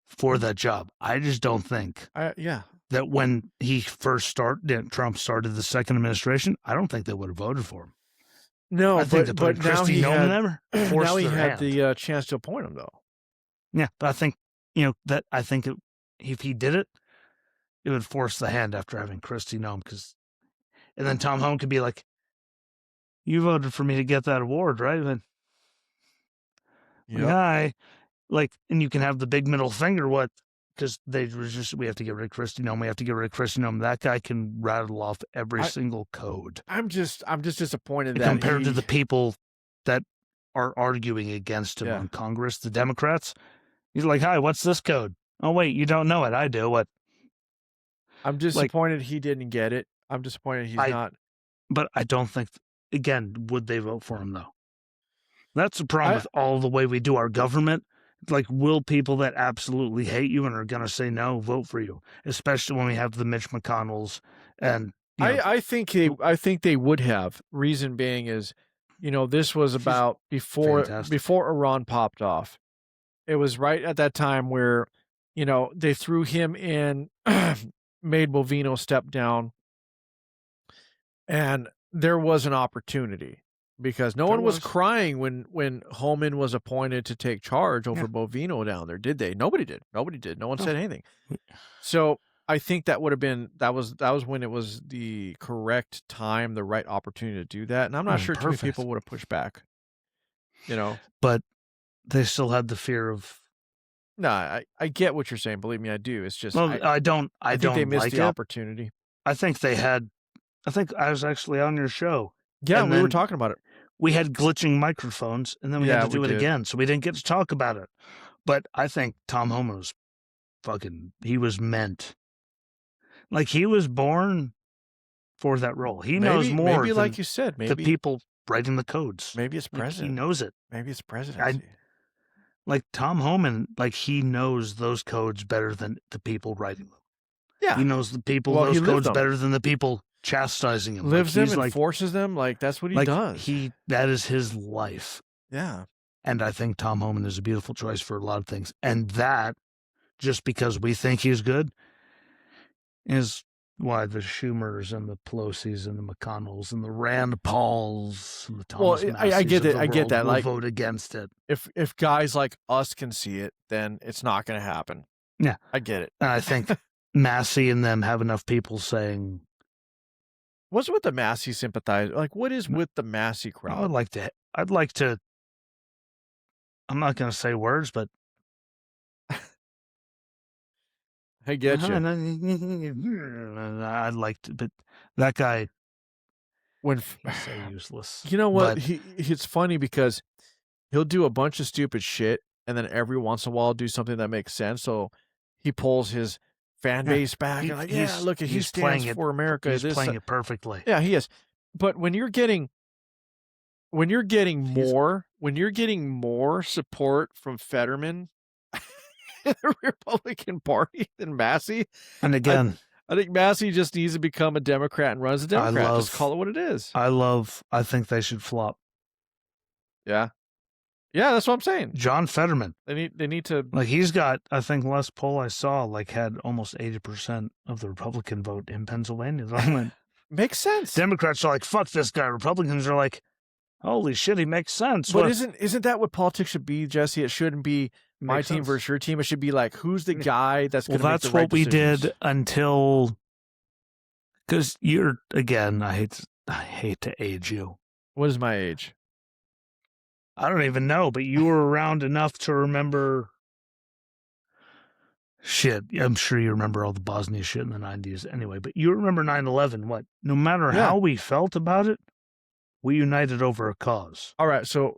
for that job. I just don't think that when he first Trump started the second administration, I don't think they would have voted for him. No, I think but now he had the the chance to appoint him, though. Yeah, but I think, if he did it, it would force the hand after having Kristi Noem, and then Tom Homan could be like, you voted for me to get that award, right? And hi. And you can have the big middle finger, what? Because we have to get rid of Kristi Noem. We have to get rid of Kristi Noem. That guy can rattle off every single code. I'm just disappointed that compared to the people that are arguing against him on Congress, the Democrats. He's like, hi, what's this code? Oh, wait, you don't know it. I do. What? I'm disappointed he didn't get it. I'm disappointed he's not. But I don't think, again, would they vote for him, though? That's the problem with all the way we do our government. Will people that absolutely hate you and are going to say no vote for you? Especially when we have the Mitch McConnells and... I think they would have. Reason being is, this was about before Iran popped off. It was right at that time where, they threw him in, made Bovino step down. And there was an opportunity because no one was crying when Homan was appointed to take charge over Bovino down there, did they? Nobody did. No one said anything. So I think that would have been that was when it was the correct time, the right opportunity to do that, and I'm not sure too many Perfect. people would have pushed back. You know? But they still had the fear of. No, I get what you're saying. Believe me, I do. It's just Well, I I think they don't missed like the it. opportunity. I think they had. I think I was actually on your show. Yeah, and we were then talking about it. we had glitching microphones, and then we had Yeah, to we do it did. again, so we didn't get to talk about it. But I think Tom Homan was he was meant. Like, he was born for that role. He knows more Maybe than like you said, the people writing the codes. maybe it's Like, he president. knows it. Maybe it's presidency. Like, Tom Homan, like, he knows those codes better than the people writing them. Yeah. He knows the people, Well, he those lived codes them. better than the people chastising him. Lives like, them, he's enforces them, like, that's what he like does. that is his life. Yeah. And I think Tom Homan is a beautiful choice for a lot of things. And that, just because we think he's good, is why the Schumers and the Pelosi's and the McConnells and the Rand Pauls and the Thomas Massey's I get of it. the I get world that. will Like, vote against it. if guys like us can see it, then it's not going to happen. Yeah. I get it. And I think Massey and them have enough people saying, What's with the Massey sympathizer? Like, what is with the Massey crowd? I'd like to, I'm not going to say words, but I get you. I'd like to, but that guy, When he's so useless. you know what? But It's funny because he'll do a bunch of stupid shit, and then every once in a while do something that makes sense. So he pulls his fan base back and like, yeah, look at he stands for America. He's playing it perfectly. Yeah, he is. But when you're getting more support from Fetterman in the Republican Party than Massey, And again, I think Massey just needs to become a Democrat and runs a Democrat. Just call it what it is. I think they should flop. Yeah. Yeah, that's what I'm saying. John Fetterman. They need to, like, he's got, I think last poll I saw, like, had almost 80% of the Republican vote in Pennsylvania. I went, makes sense. Democrats are like, fuck this guy. Republicans are like, holy shit, he makes sense. But isn't that what politics should be, Jesse? It shouldn't be my team versus your team. It should be like, who's the guy that's going to make the right decisions? Well, that's what we did until, because you're, again, I hate to age you. What is my age? I don't even know, but you were around enough to remember. Shit, I'm sure you remember all the Bosnia shit in the 90s anyway, but you remember 9/11, what? No matter how we felt about it, we united over a cause. All right, so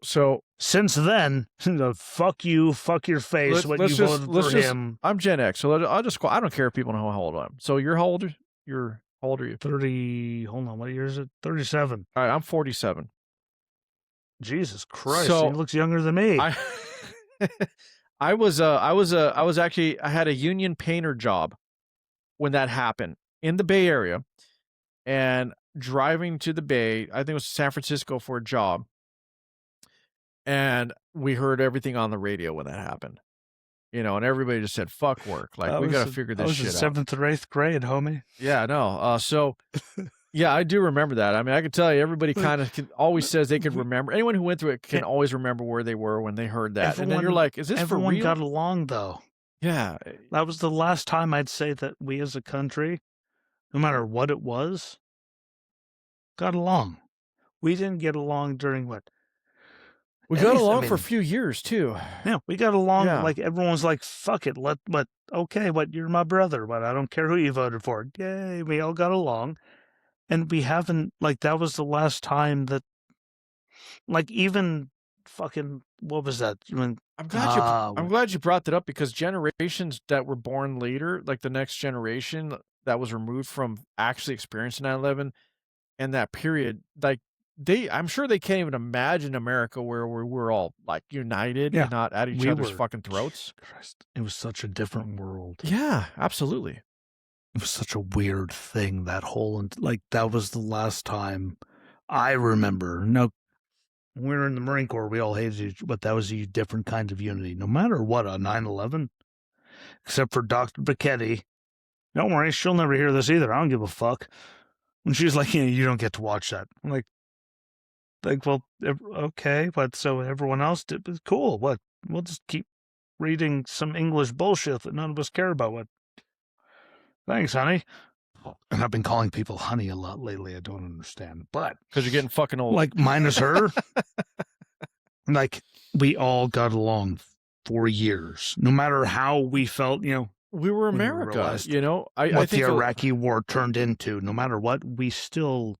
since then, fuck you, fuck your face, what you voted for him. I'm Gen X, so I don't care if people know how old I am. So how old are you? 30, hold on, what year is it? 37. All right, I'm 47. Jesus Christ, he looks younger than me. I had a union painter job when that happened in the Bay Area, and driving to the Bay, I think it was San Francisco for a job, and we heard everything on the radio when that happened. And everybody just said, fuck work. Like, we got to figure this shit out. 7th or 8th grade, homie. Yeah, no. So, yeah, I do remember that. I mean, I can tell you, everybody kind of always says they can remember. Anyone who went through it can always remember where they were when they heard that. And then you're like, is this for real? Everyone got along, though. Yeah. That was the last time I'd say that we as a country, no matter what it was, got along. We didn't get along during what? We got along for a few years, too. Yeah, we got along. Yeah. Like, everyone's like, fuck it. You're my brother, but I don't care who you voted for. Yay, we all got along. And we haven't, like, that was the last time that, like, even fucking, what was that? I'm glad you brought that up, because generations that were born later, like the next generation that was removed from actually experiencing 9/11 and that period, like, I'm sure they can't even imagine America where we're all like united and not at each other's fucking throats. Christ, it was such a different world. Yeah, absolutely. It was such a weird thing, that whole, like, that was the last time I remember. No, when we were in the Marine Corps, we all hated each other, but that was a different kind of unity. No matter what, on 9/11, except for Dr. Bacchetti. Don't worry, she'll never hear this either. I don't give a fuck. When she's like, you don't get to watch that. I'm like, well, okay, but so everyone else did. Cool, what? We'll just keep reading some English bullshit that none of us care about. What? Thanks, honey. And I've been calling people honey a lot lately. I don't understand. But because you're getting fucking old. like minus her, like we all got along for years. No matter how we felt, we were when we America. realized I what think the Iraqi war turned into, no matter what, we still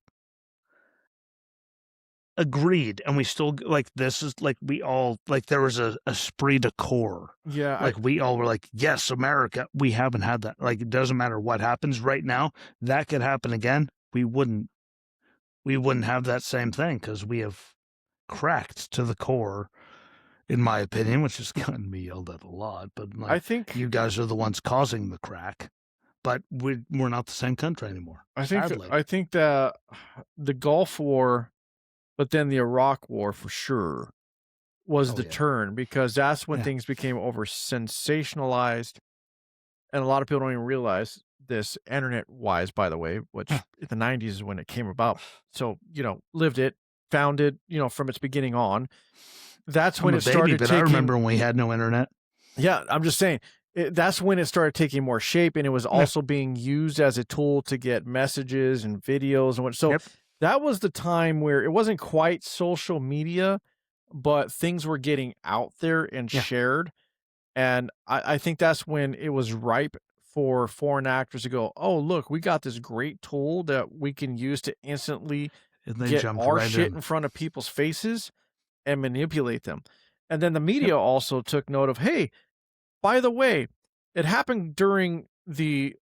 agreed. And we still, like, this is like, we all, like, there was a esprit de corps. Yeah. Like, we all were like, yes, America. We haven't had that. Like, it doesn't matter what happens right now. That could happen again. We wouldn't have that same thing because we have cracked to the core, in my opinion, which has gotten me yelled at a lot. But like, I think you guys are the ones causing the crack. But we're not the same country anymore. I sadly. think that the Gulf War, but then the Iraq War for sure was the turn, because that's when things became over sensationalized, and a lot of people don't even realize this, internet wise, by the way, which in the 90s is when it came about. So, lived it, found it, from its beginning on. That's when it started but taking... I remember when we had no internet. Yeah, I'm just saying, that's when it started taking more shape, and it was also being used as a tool to get messages and videos and what. So that was the time where it wasn't quite social media, but things were getting out there and shared. And I think that's when it was ripe for foreign actors to go, oh, look, we got this great tool that we can use to instantly get our shit in front of people's faces and manipulate them. And then the media also took note of, hey, by the way, it happened during it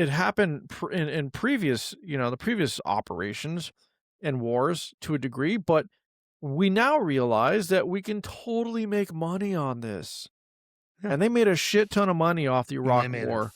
happened in previous, the previous operations and wars to a degree, but we now realize that we can totally make money on this. And they made a shit ton of money off the Iraq War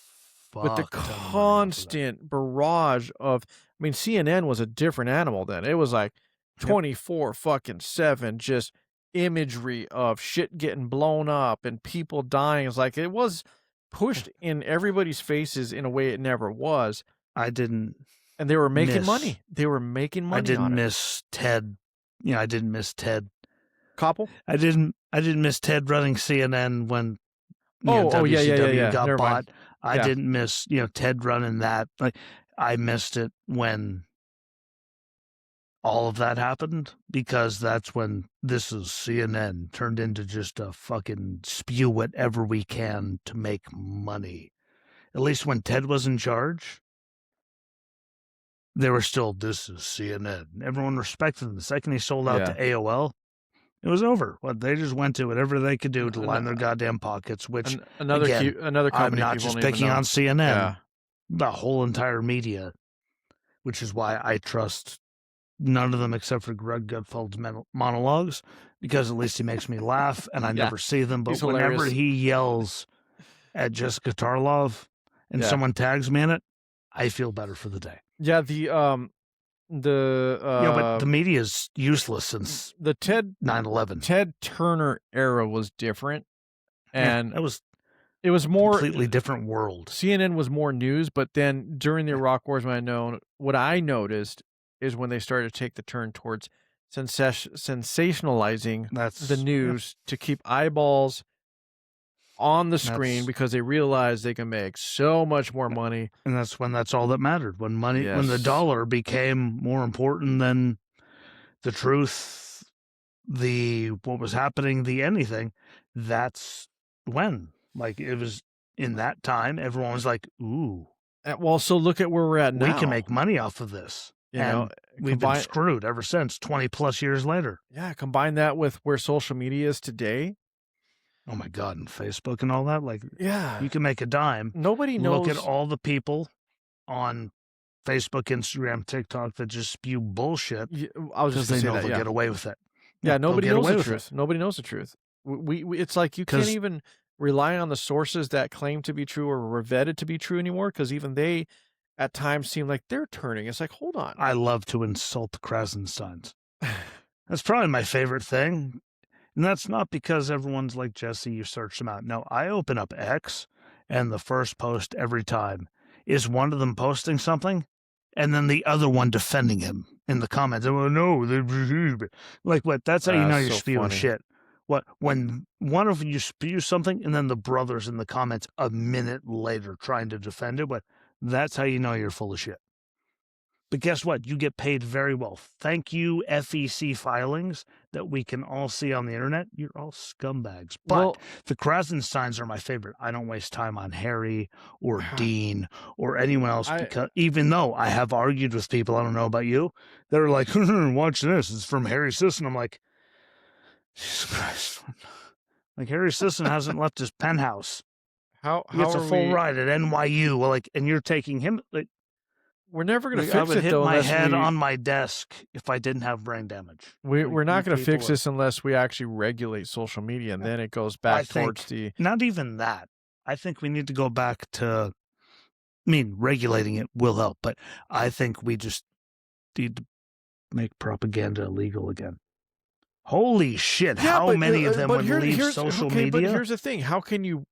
with the constant barrage of, CNN was a different animal then. It was like 24/7, just imagery of shit getting blown up and people dying. It's like, it was pushed in everybody's faces in a way it never was. And they were making money. They were making money. I didn't miss Ted. I didn't miss Ted Koppel. I didn't miss Ted running CNN when WCW got Never bought. mind. I didn't miss Ted running that. Like, I missed it when all of that happened, because that's when this is CNN turned into just a fucking spew whatever we can to make money. At least when Ted was in charge, they were still, this is CNN. Everyone respected him. The second he sold out to AOL, it was over. They just went to whatever they could do to line their goddamn pockets, which, another company, I'm not just picking on CNN, the whole entire media, which is why I trust none of them except for Greg Gutfeld's monologues, because at least he makes me laugh, and I never see them. But whenever he yells at Jessica Tarlov and someone tags me in it, I feel better for the day. Yeah, but the media is useless since the 9/11. Ted Turner era was different, and it was more completely different world. CNN was more news, but then during the Iraq Wars, what I noticed is when they started to take the turn towards sensationalizing the news to keep eyeballs on the screen, because they realized they can make so much more money. And that's all that mattered. When when the dollar became more important than the truth, what was happening, the anything, that's when, like, it was in that time, everyone was like, ooh. Well, so look at where we're at now. We can make money off of this. We've been screwed ever since, 20 plus years later. Yeah, combine that with where social media is today. Oh my God, and Facebook and all that. Like, you can make a dime. Nobody knows. Look at all the people on Facebook, Instagram, TikTok that just spew bullshit. I was just because they know they'll get away with it. Yeah, nobody knows the truth. Nobody knows the truth. It's like you can't even rely on the sources that claim to be true or were vetted to be true anymore, because even they at times seem like they're turning. It's like, hold on. I love to insult the Krasensteins. That's probably my favorite thing. And that's not because everyone's like, Jesse, you search them out. No, I open up X, and the first post every time is one of them posting something, and then the other one defending him in the comments. Oh, no. Like, what? That's how you know you're spewing shit. when one of you spews something and then the brother's in the comments a minute later trying to defend it, but that's how you know you're full of shit. But guess what? You get paid very well. Thank you, FEC filings that we can all see on the internet. You're all scumbags. But the Krasensteins are my favorite. I don't waste time on Harry or Dean or anyone else, because even though I have argued with people, I don't know about you, they're like, watch this. It's from Harry Sisson. I'm like, Jesus Christ. Like, Harry Sisson hasn't left his penthouse. He gets a full ride at NYU. Well, like, and you're taking him. Like, we're never going to I fix would it, hit though, my unless head on my desk if I didn't have brain damage. We're not going to fix this unless we actually regulate social media, and then it goes back towards the... Not even that. I think we need to go back to... I mean, regulating it will help, but I think we just need to make propaganda illegal again. Holy shit, how many of them would leave social media? But here's the thing. How can you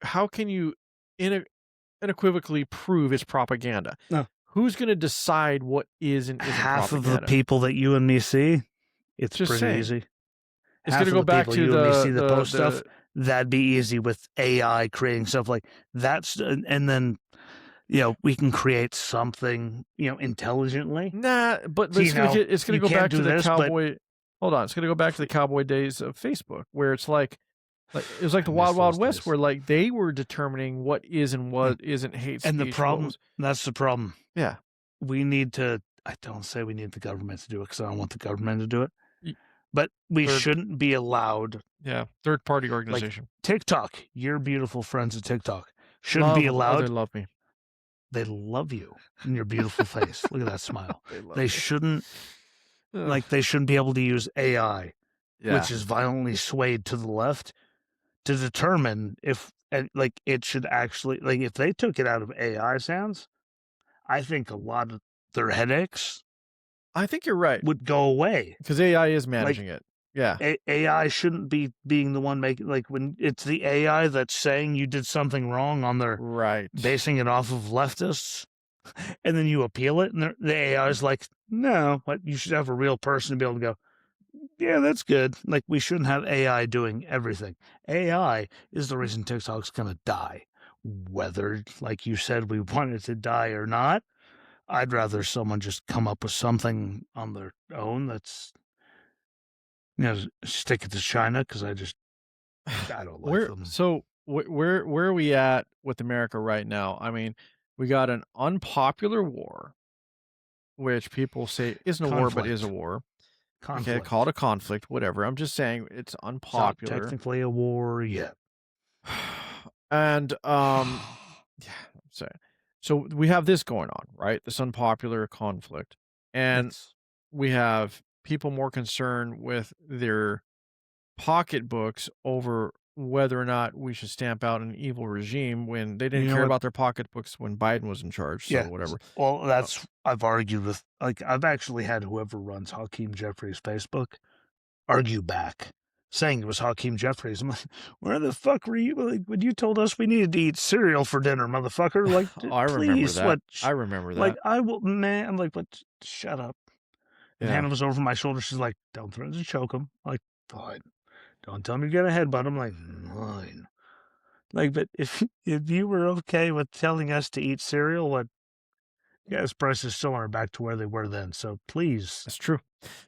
unequivocally prove it's propaganda? No. Who's going to decide what is and isn't half propaganda? of the people that you and me see, it's just pretty easy. It's going to go back to the post stuff. That'd be easy with AI creating stuff like that's, and then we can create something intelligently. Nah, but it's going to go back to the cowboy. Hold on, it's going to go back to the cowboy days of Facebook, where it's like it was like the Wild Wild West, where like they were determining what is and what isn't hate speech. And the problem, that's the problem. Yeah. We need to, I don't say we need the government to do it because I don't want the government to do it, but we shouldn't be allowed. Yeah. Third-party organization. Like TikTok, your beautiful friends at TikTok shouldn't be allowed. They love me. They love you and your beautiful face. Look at that smile. They shouldn't, they shouldn't be able to use AI, which is violently swayed to the left, to determine if, it should actually, if they took it out of AI's hands, I think a lot of their headaches, I think you're right, would go away because AI is managing it. Yeah, AI shouldn't be being the one making, when it's the AI that's saying you did something wrong on their basing it off of leftists, and then you appeal it, and the AI is like, no, you should have a real person to be able to go, yeah, that's good. We shouldn't have AI doing everything. AI is the reason TikTok's gonna die. Whether, like you said, we want it to die or not, I'd rather someone just come up with something on their own that's, stick it to China, because I don't like them. So where are we at with America right now? I mean, we got an unpopular war, which people say isn't a war, but is a war. Conflict. Okay, call it a conflict, whatever. I'm just saying it's unpopular. It's not technically a war yet. And so we have this going on, right? This unpopular conflict, and we have people more concerned with their pocketbooks over whether or not we should stamp out an evil regime when they didn't care about their pocketbooks when Biden was in charge. So whatever. Well, that's I've argued with, I've actually had whoever runs Hakeem Jeffries' Facebook argue back, saying it was Hakeem Jeffries. I'm like, where the fuck were you when you told us we needed to eat cereal for dinner, motherfucker? I remember that. I remember that. I will, man. I'm like, what? Shut up. And Hannah was over my shoulder. She's like, don't threaten to choke him. I'm like, fine. Don't tell me to get a headbutt. I'm like, fine. But if you were okay with telling us to eat cereal, gas prices still aren't back to where they were then. So please. That's true.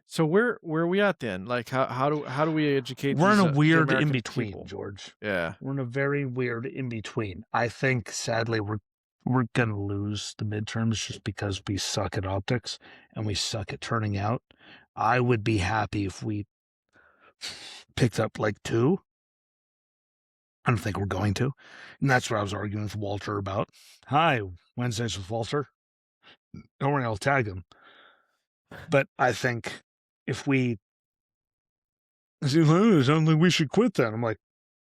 So where are we at then? How do we educate? We're in a weird in between, George. Yeah, we're in a very weird in between. I think sadly we're gonna lose the midterms just because we suck at optics and we suck at turning out. I would be happy if we picked up 2. I don't think we're going to, and that's what I was arguing with Walter about. Hi, Wednesdays with Walter. Don't worry, I'll tag him. But I think if we, sounds like we should quit then. I'm like,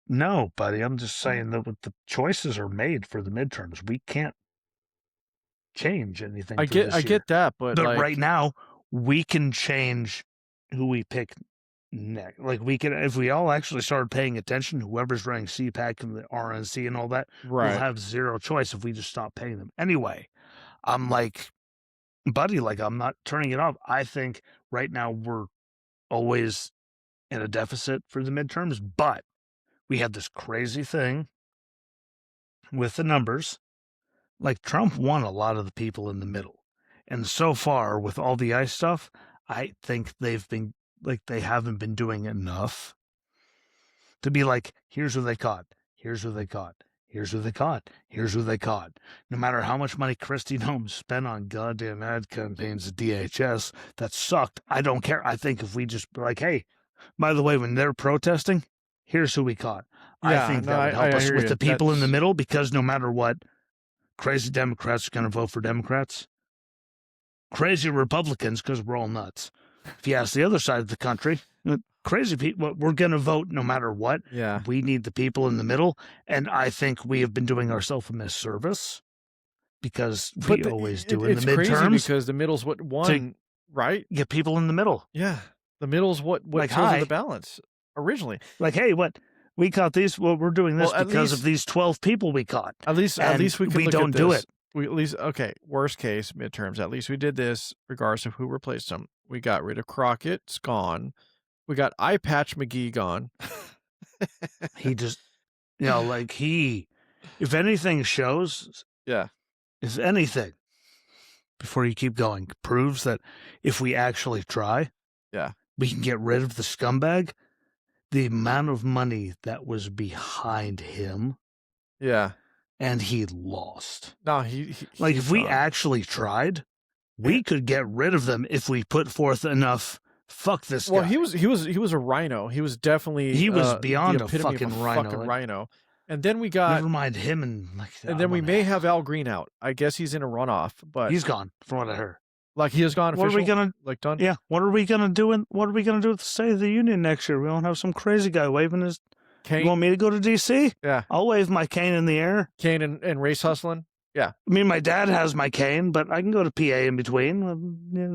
no, buddy. I'm just saying that the choices are made for the midterms. We can't change anything. I get that, but right now we can change who we pick next. We can, if we all actually started paying attention, whoever's running CPAC and the RNC and all that, we'll have zero choice if we just stop paying them. Anyway, I'm like, buddy, I'm not turning it off. I think right now we're always in a deficit for the midterms, but we had this crazy thing with the numbers. Like, Trump won a lot of the people in the middle. And so far, with all the ICE stuff, I think they haven't been doing enough to be like, here's who they caught, here's who they caught, here's who they caught, here's who they caught. No matter how much money Kristi Noem spent on goddamn ad campaigns at DHS that sucked, I don't care. I think if we just be like, hey, by the way, when they're protesting, here's who we caught. Yeah, I think no, that would help I us hear with you. the people in the That's- middle, because no matter what, crazy Democrats are going to vote for Democrats. Crazy Republicans, because we're all nuts. If you ask the other side of the country, crazy people, we're going to vote no matter what. Yeah. We need the people in the middle. And I think we have been doing ourselves a misservice, because we always do in the midterms. It's crazy because the middle's what won, right? Get people in the middle. Yeah. The middle's what Like, tilted hi. the balance originally. Like, hey, what? We caught these. Well, we're doing this Well, because least- of these 12 people we caught. At least we can look don't at do this. it. We at least, okay, worst case midterms. At least we did this regardless of who replaced him. We got rid of Crockett. It's gone. We got Eye Patch McGee gone. He just, like if anything shows, Yeah. if anything, before you keep going, proves that if we actually try, Yeah, we can get rid of the scumbag. The amount of money that was behind him, yeah. and he lost. No, he Like, he's if we gone. actually tried, we could get rid of them if we put forth enough. Fuck this guy. Well, he was a rhino. He was definitely beyond the a epitome of fucking rhino. Fucking Like, rhino. And then we got, never mind him, and then we may have Al Green out. I guess he's in a runoff, but he's gone, from what I heard. like he has gone. What are we gonna done? Yeah, what are we gonna do? What are we gonna do with the State of the Union next year? We don't have some crazy guy waving his. Cane. You want me to go to DC? Yeah, I'll wave my cane in the air. Cane and race hustling. Yeah, I mean, my dad has my cane, but I can go to PA in between. The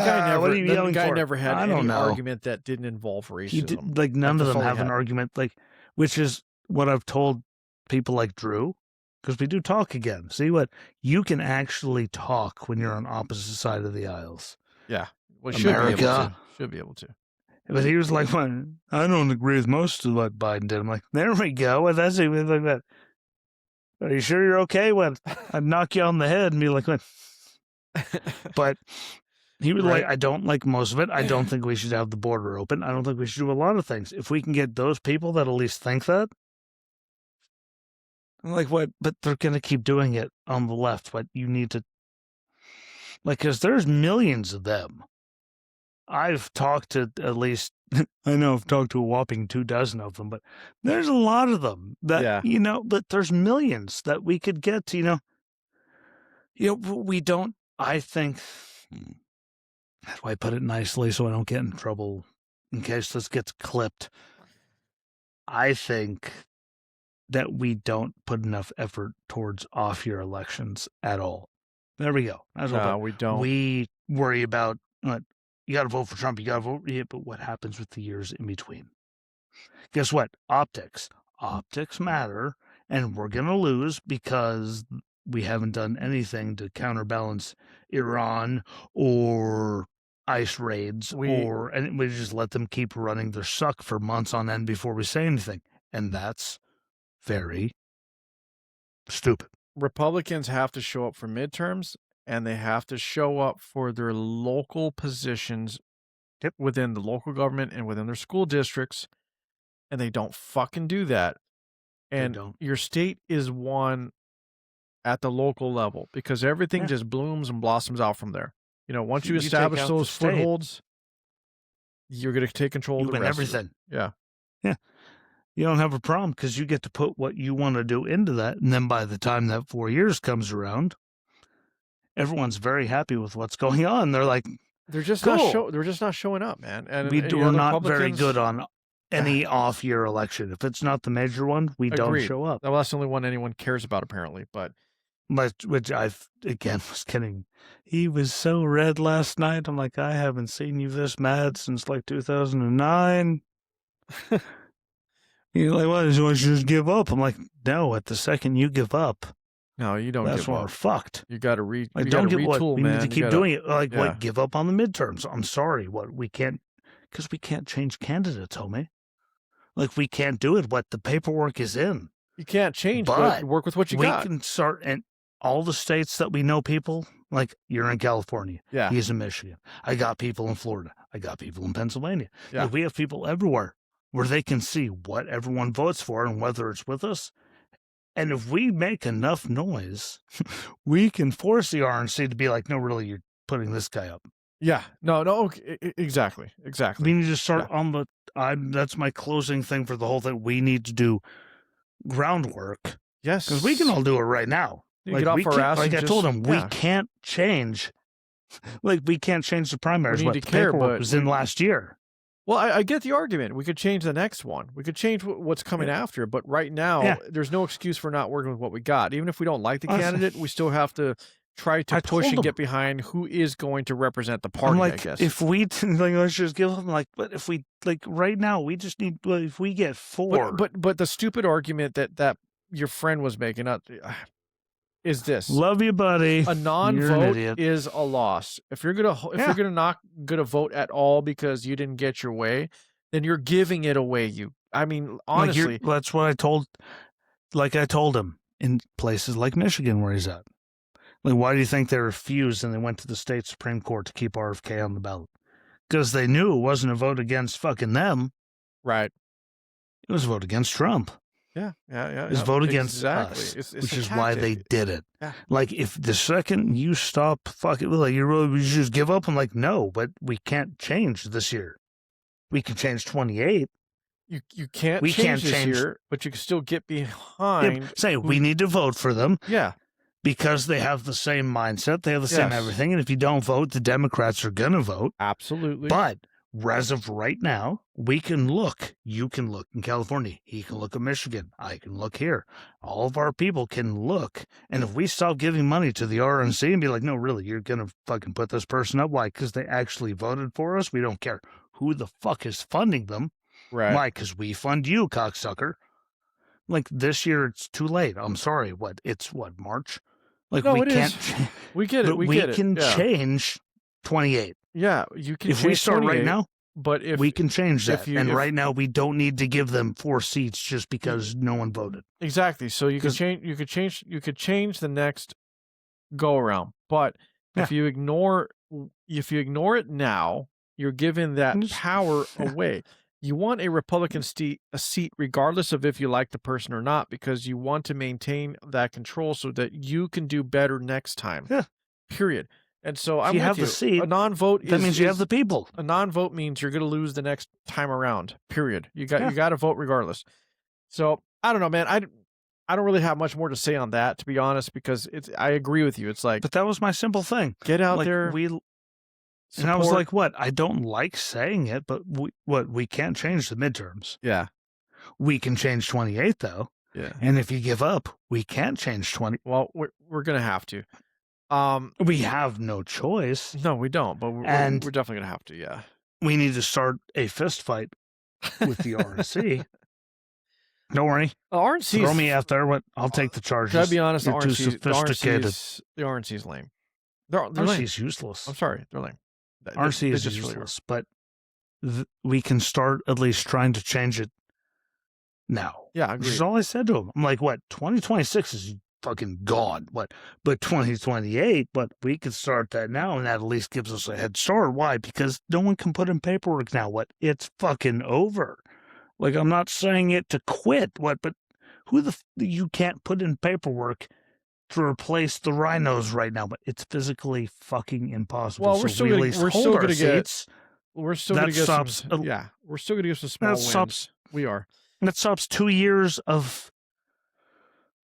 guy never. What are you yelling for? Never had I don't any know. argument that didn't involve racism. He did, like, none of them have an argument, like, which is what I've told people like Drew, because we do talk again. See what you can actually talk when you're on opposite side of the aisles. Yeah, well, America. should be able to. But he was like, well, I don't agree with most of what Biden did. I'm like, there we go. Well, that's even like that. Are you sure you're okay? Well, I'd knock you on the head and be like, what? But he was Right. like, I don't like most of it. I don't think we should have the border open. I don't think we should do a lot of things. If we can get those people that at least think that. I'm like, what? But they're going to keep doing it on the left. But you need to, like, because there's millions of them. I've talked to at least, I know I've talked to a whopping 24 of them, but there's a lot of them that, but there's millions that we could get, we don't, I think, how do I put it nicely so I don't get in trouble in case this gets clipped? I think that we don't put enough effort towards off-year elections at all. There we go. No, we don't. We worry about, you got to vote for Trump, you got to vote, but what happens with the years in between? Guess what? Optics matter, and we're going to lose because we haven't done anything to counterbalance Iran or ICE raids, and we just let them keep running their suck for months on end before we say anything. And that's very stupid. Republicans have to show up for midterms, and they have to show up for their local positions within the local government and within their school districts, and they don't fucking do that. And your state is won at the local level because everything just blooms and blossoms out from there. Once you establish those footholds, you're going to take control of the rest. Everything. Yeah. You don't have a problem because you get to put what you want to do into that. And then by the time that 4 years comes around, everyone's very happy with what's going on. They're like, they're just cool. They're just not showing up, man. And we're not very good on any off-year election. If it's not the major one, we don't show up. Well, that's the only one anyone cares about, apparently. But which I again was kidding. He was so red last night. I'm like, I haven't seen you this mad since like 2009. You're like, well, you should just give up. I'm like, no. At the second you give up, no, you don't. That's when we're fucked. You got to don't get retool, we man. need to keep doing it. Like, what? Give up on the midterms? I'm sorry. What? We can't Because we can't change candidates, homie. Like, we can't do it. What the paperwork is in. You can't change, but work with what you got. We can start in all the states that we know people. Like, you're in California. Yeah. He's in Michigan. I got people in Florida. I got people in Pennsylvania. Yeah. Like, we have people everywhere where they can see what everyone votes for and whether it's with us. And if we make enough noise, we can force the RNC to be like, no, really, you're putting this guy up. Yeah. No, okay, exactly. We need to start on the, that's my closing thing for the whole thing. We need to do groundwork. Yes. Because we can all do it right now. Like, get off our ass. Like I told him, we can't change. Like, we can't change the primaries. What the paperwork was in last year. Well, I get the argument. We could change the next one. We could change what's coming after. But right now, there's no excuse for not working with what we got. Even if we don't like the candidate, we still have to try to push and get behind who is going to represent the party, like, I guess. If we, like, let's just give them, like, but if we, like, right now, we just need, if we get 4. But the stupid argument that your friend was making is this. Love you, buddy. A non-vote is a loss. If you're gonna not gonna vote at all because you didn't get your way, then you're giving it away. I mean, honestly, like, that's what I told. Like, I told him in places like Michigan where he's at. Like, why do you think they refused and they went to the state Supreme Court to keep RFK on the ballot? Because they knew it wasn't a vote against fucking them. Right. It was a vote against Trump. Yeah. It was a vote against us, which is why they did it. Yeah. Like, if the second you stop fucking, like, you just give up. I'm like, no, but we can't change this year. We can change 28. You can't change this year, but you can still get behind. Say, we need to vote for them. Yeah. Because they have the same mindset, they have the same everything, and if you don't vote, the Democrats are going to vote. Absolutely. But as of right now, we can look. You can look in California. He can look at Michigan. I can look here. All of our people can look. And if we stop giving money to the RNC and be like, no, really, you're going to fucking put this person up? Why? Because they actually voted for us? We don't care who the fuck is funding them. Right. Why? Because we fund you, cocksucker. Like, this year, it's too late. I'm sorry. It's March? Like, no, we it can't. Is. We get it. We can change 28. Yeah, you can. If we start right now, but if we can change that, right now we don't need to give them 4 seats just because no one voted. Exactly. So you can change. You could change the next go around. But if you ignore it now, you're giving that power away. You want a Republican seat regardless of if you like the person or not, because you want to maintain that control so that you can do better next time. Yeah. Period. And so I'm you have the seat. A non-vote that means you have the people. A non-vote means you're going to lose the next time around. Period. You got to vote regardless. So I don't know, man. I don't really have much more to say on that, to be honest, because I agree with you. It's like, but that was my simple thing. Get out there. And I was like, what? I don't like saying it, but we can't change the midterms. Yeah. We can change 28 though. Yeah. And if you give up, we can't change 20. Well, we're going to have to. We have no choice. No, we don't, but we're definitely going to have to, yeah. We need to start a fist fight with the RNC. Don't worry. RNC. Throw me out there. I'll take the charges. Can I be honest? You're too sophisticated. The RNC's lame. They're RNC's useless. I'm sorry. They're lame. RNC is useless, but we can start at least trying to change it now. Yeah, I agree. Which is all I said to him. I'm like, what? 2026 is fucking gone. What? But 2028, but we could start that now, and that at least gives us a head start. Why? Because no one can put in paperwork now. What? It's fucking over. Like, I'm not saying it to quit. What? But you can't put in paperwork to replace the rhinos right now, but it's physically fucking impossible. Well, we're still going to get we're still going to get some small wins. We are. And that stops 2 years of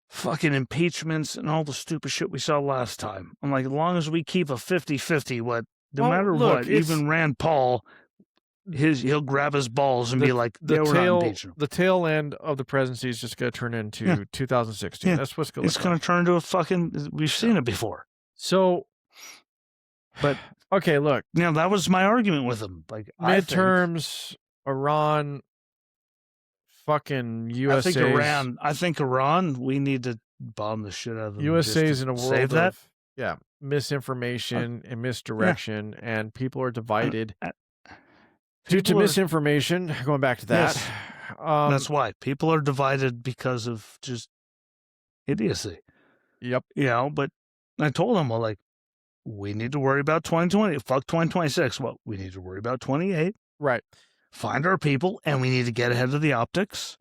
fucking impeachments and all the stupid shit we saw last time. I'm like, as long as we keep a 50-50, no matter what, even Rand Paul, he'll grab his balls and be like, we're not impeaching him. The tail end of the presidency is just going to turn into 2016. Yeah. That's what's going to It's going to turn into a fucking, we've seen it before. So, but, okay, look. That was my argument with him. Like, midterms, Iran, fucking USA. I think Iran, we need to bomb the shit out of them. USA's in a world of, misinformation and misdirection, and people are divided. Due to People are- misinformation, going back to that. Yes. That's why people are divided because of just idiocy. Yep. You know, but I told them, well, like, we need to worry about 2020. Fuck 2026. Well, we need to worry about 28. Right. Find our people, and we need to get ahead of the optics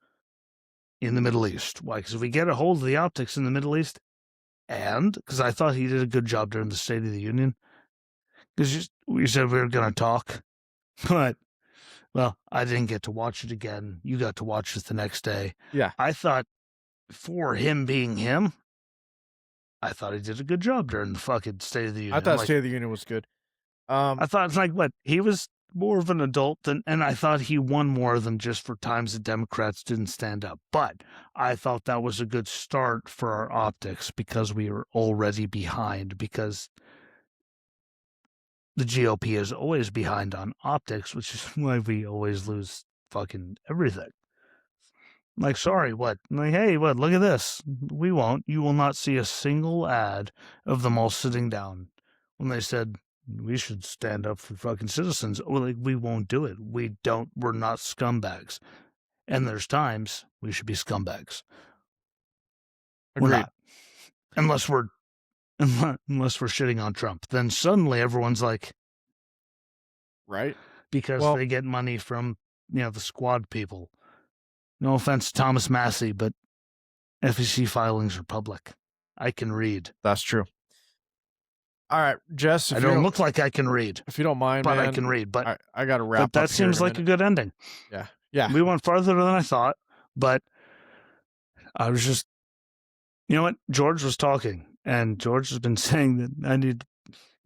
in the Middle East. Why? Because if we get a hold of the optics in the Middle East, and because I thought he did a good job during the State of the Union, because we said we were going to talk, but, well, I didn't get to watch it again. You got to watch it the next day. Yeah. I thought for him being him, I thought he did a good job during the fucking State of the Union. I thought State of the Union was good. I thought it's like, what? He was more of an adult and I thought he won more than just for times the Democrats didn't stand up. But I thought that was a good start for our optics because we were already behind, because the GOP is always behind on optics, which is why we always lose fucking everything. Like, sorry, what? Like, hey, what? Look at this. We won't. You will not see a single ad of them all sitting down when they said we should stand up for fucking citizens. Well, like, we won't do it. We're not scumbags. And there's times we should be scumbags. Agreed. We're not. Unless we're shitting on Trump. Then suddenly everyone's like, right? Because they get money from, the squad people. No offense to Thomas Massey, but FEC filings are public. I can read. That's true. All right, Jess. I don't look like I can read. If you don't mind, but man, I can read. But I got to wrap up. But that seems like a good ending. Yeah. Yeah. We went farther than I thought, but I was just, you know what? George was talking, and George has been saying that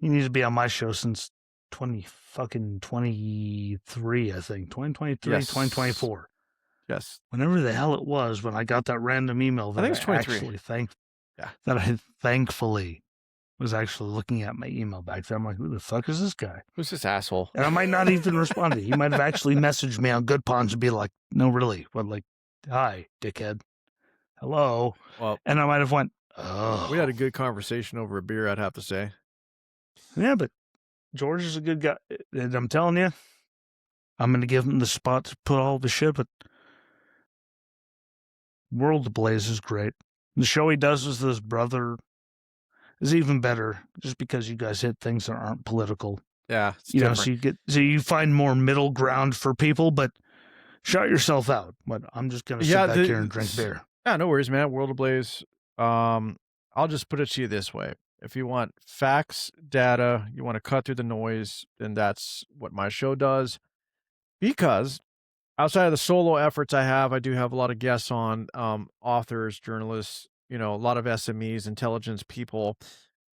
you need to be on my show since 2023, I think. 2023, Yes. 2024. Yes. Whenever the hell it was when I got that random email that I think it's 23. That I thankfully was actually looking at my email back then. I'm like, who the fuck is this guy? Who's this asshole? And I might not even respond. He might have actually messaged me on Good Pawns and be like, no, really. But like, hi, dickhead. Hello. Well, and I might have went, oh. We had a good conversation over a beer, I'd have to say. Yeah, but George is a good guy. And I'm telling you, I'm going to give him the spot to put all the shit, but World Ablaze is great. The show he does with his brother is even better, just because you guys hit things that aren't political. Yeah, it's different. So you find more middle ground for people, but shout yourself out. But I'm just gonna sit back here and drink beer. Yeah, no worries, man. World Ablaze. I'll just put it to you this way: if you want facts, data, you want to cut through the noise, then that's what my show does. Because outside of the solo efforts I do have a lot of guests on, authors, journalists, a lot of SMEs, intelligence people,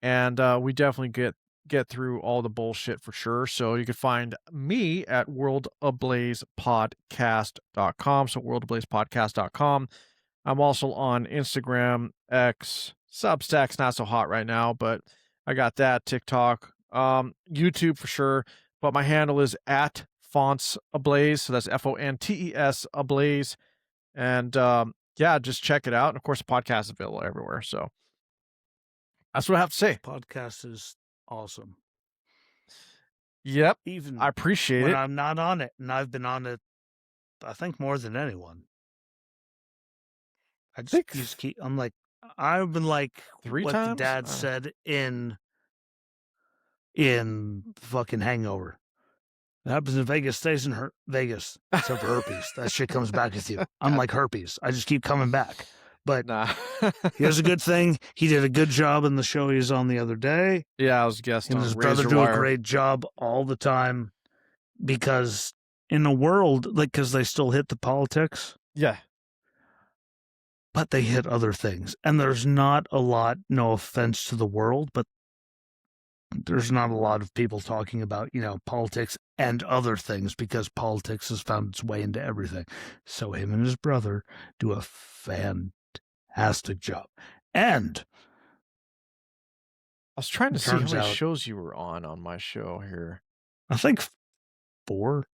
and we definitely get through all the bullshit for sure. So you can find me at worldablazepodcast.com. So worldablazepodcast.com. I'm also on Instagram, X, Substack's not so hot right now, but I got that, TikTok, YouTube for sure. But my handle is at Fonts Ablaze, so that's FONTES Ablaze, and yeah, just check it out. And of course, the podcast is available everywhere. So that's what I have to say. Podcast is awesome. Yep, even I appreciate it. When I'm not on it, and I've been on it, I think more than anyone. I'm like, I've been like 3 what times? The dad said in fucking Hangover. It happens in Vegas, stays in Vegas, except for herpes. That shit comes back with you. I'm like herpes. I just keep coming back. But here's a good thing. He did a good job in the show he was on the other day. Yeah, I was guessing. And his brother do a great job all the time, because in the world, like, because they still hit the politics. Yeah. But they hit other things. And there's not a lot, no offense to the world, but there's not a lot of people talking about, politics and other things, because politics has found its way into everything. So him and his brother do a fantastic job. And I was trying to see how many shows you were on my show here. I think 4.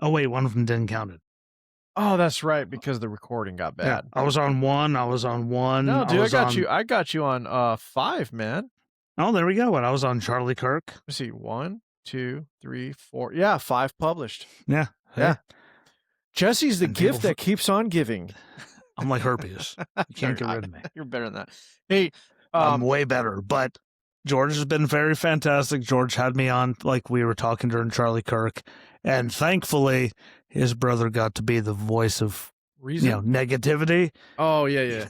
Oh, wait, one of them didn't count it. Oh, that's right, because the recording got bad. Yeah, I was on 1. No, dude, I got you on 5, man. Oh, there we go. And I was on Charlie Kirk. Let's see, 1, 2, 3, 4. Yeah, 5 published. Yeah. Hey, Yeah. Jesse's the And gift people that keeps on giving. I'm like herpes. You can't get rid of me. You're better than that. Hey, I'm way better. But George has been very fantastic. George had me on, like we were talking during Charlie Kirk, and thankfully his brother got to be the voice of reason. Negativity. Oh yeah.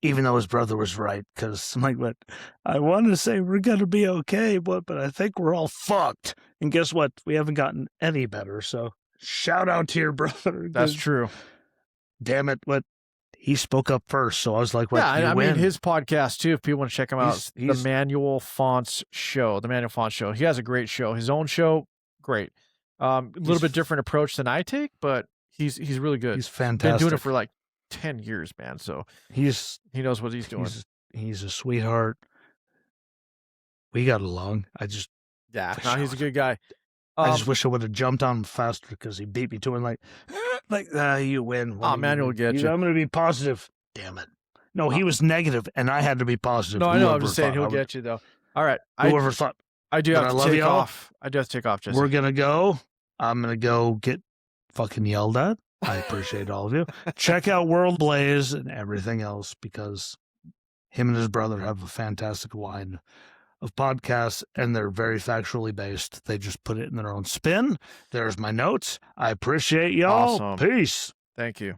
Even though his brother was right, because I'm like, what? I want to say we're gonna be okay, but I think we're all fucked. And guess what? We haven't gotten any better. So shout out to your brother. That's true. Damn it! What? He spoke up first, so I was like, "What?" Yeah, I mean his podcast too. If people want to check him out, He's the Manual Fonts Show. The Manual Fonts Show. He has a great show. His own show, great. A little bit different approach than I take, but he's really good. He's fantastic. Been doing it for like 10 years, man. So he knows what he's doing. He's a sweetheart. We got along. He's a good guy. I just wish I would have jumped on him faster because he beat me to it. You win. Manual will get you. I'm going to be positive. Damn it. No, he was negative, and I had to be positive. No, I know. I'm just saying he'll get you, though. All right. Whoever thought. I do have to take off. I do have to take off, Jesse. We're going to go. I'm going to go get fucking yelled at. I appreciate all of you. Check out World Blaze and everything else because him and his brother have a fantastic line of podcasts, and they're very factually based. They just put it in their own spin. There's my notes. I appreciate y'all. Awesome. Peace. Thank you.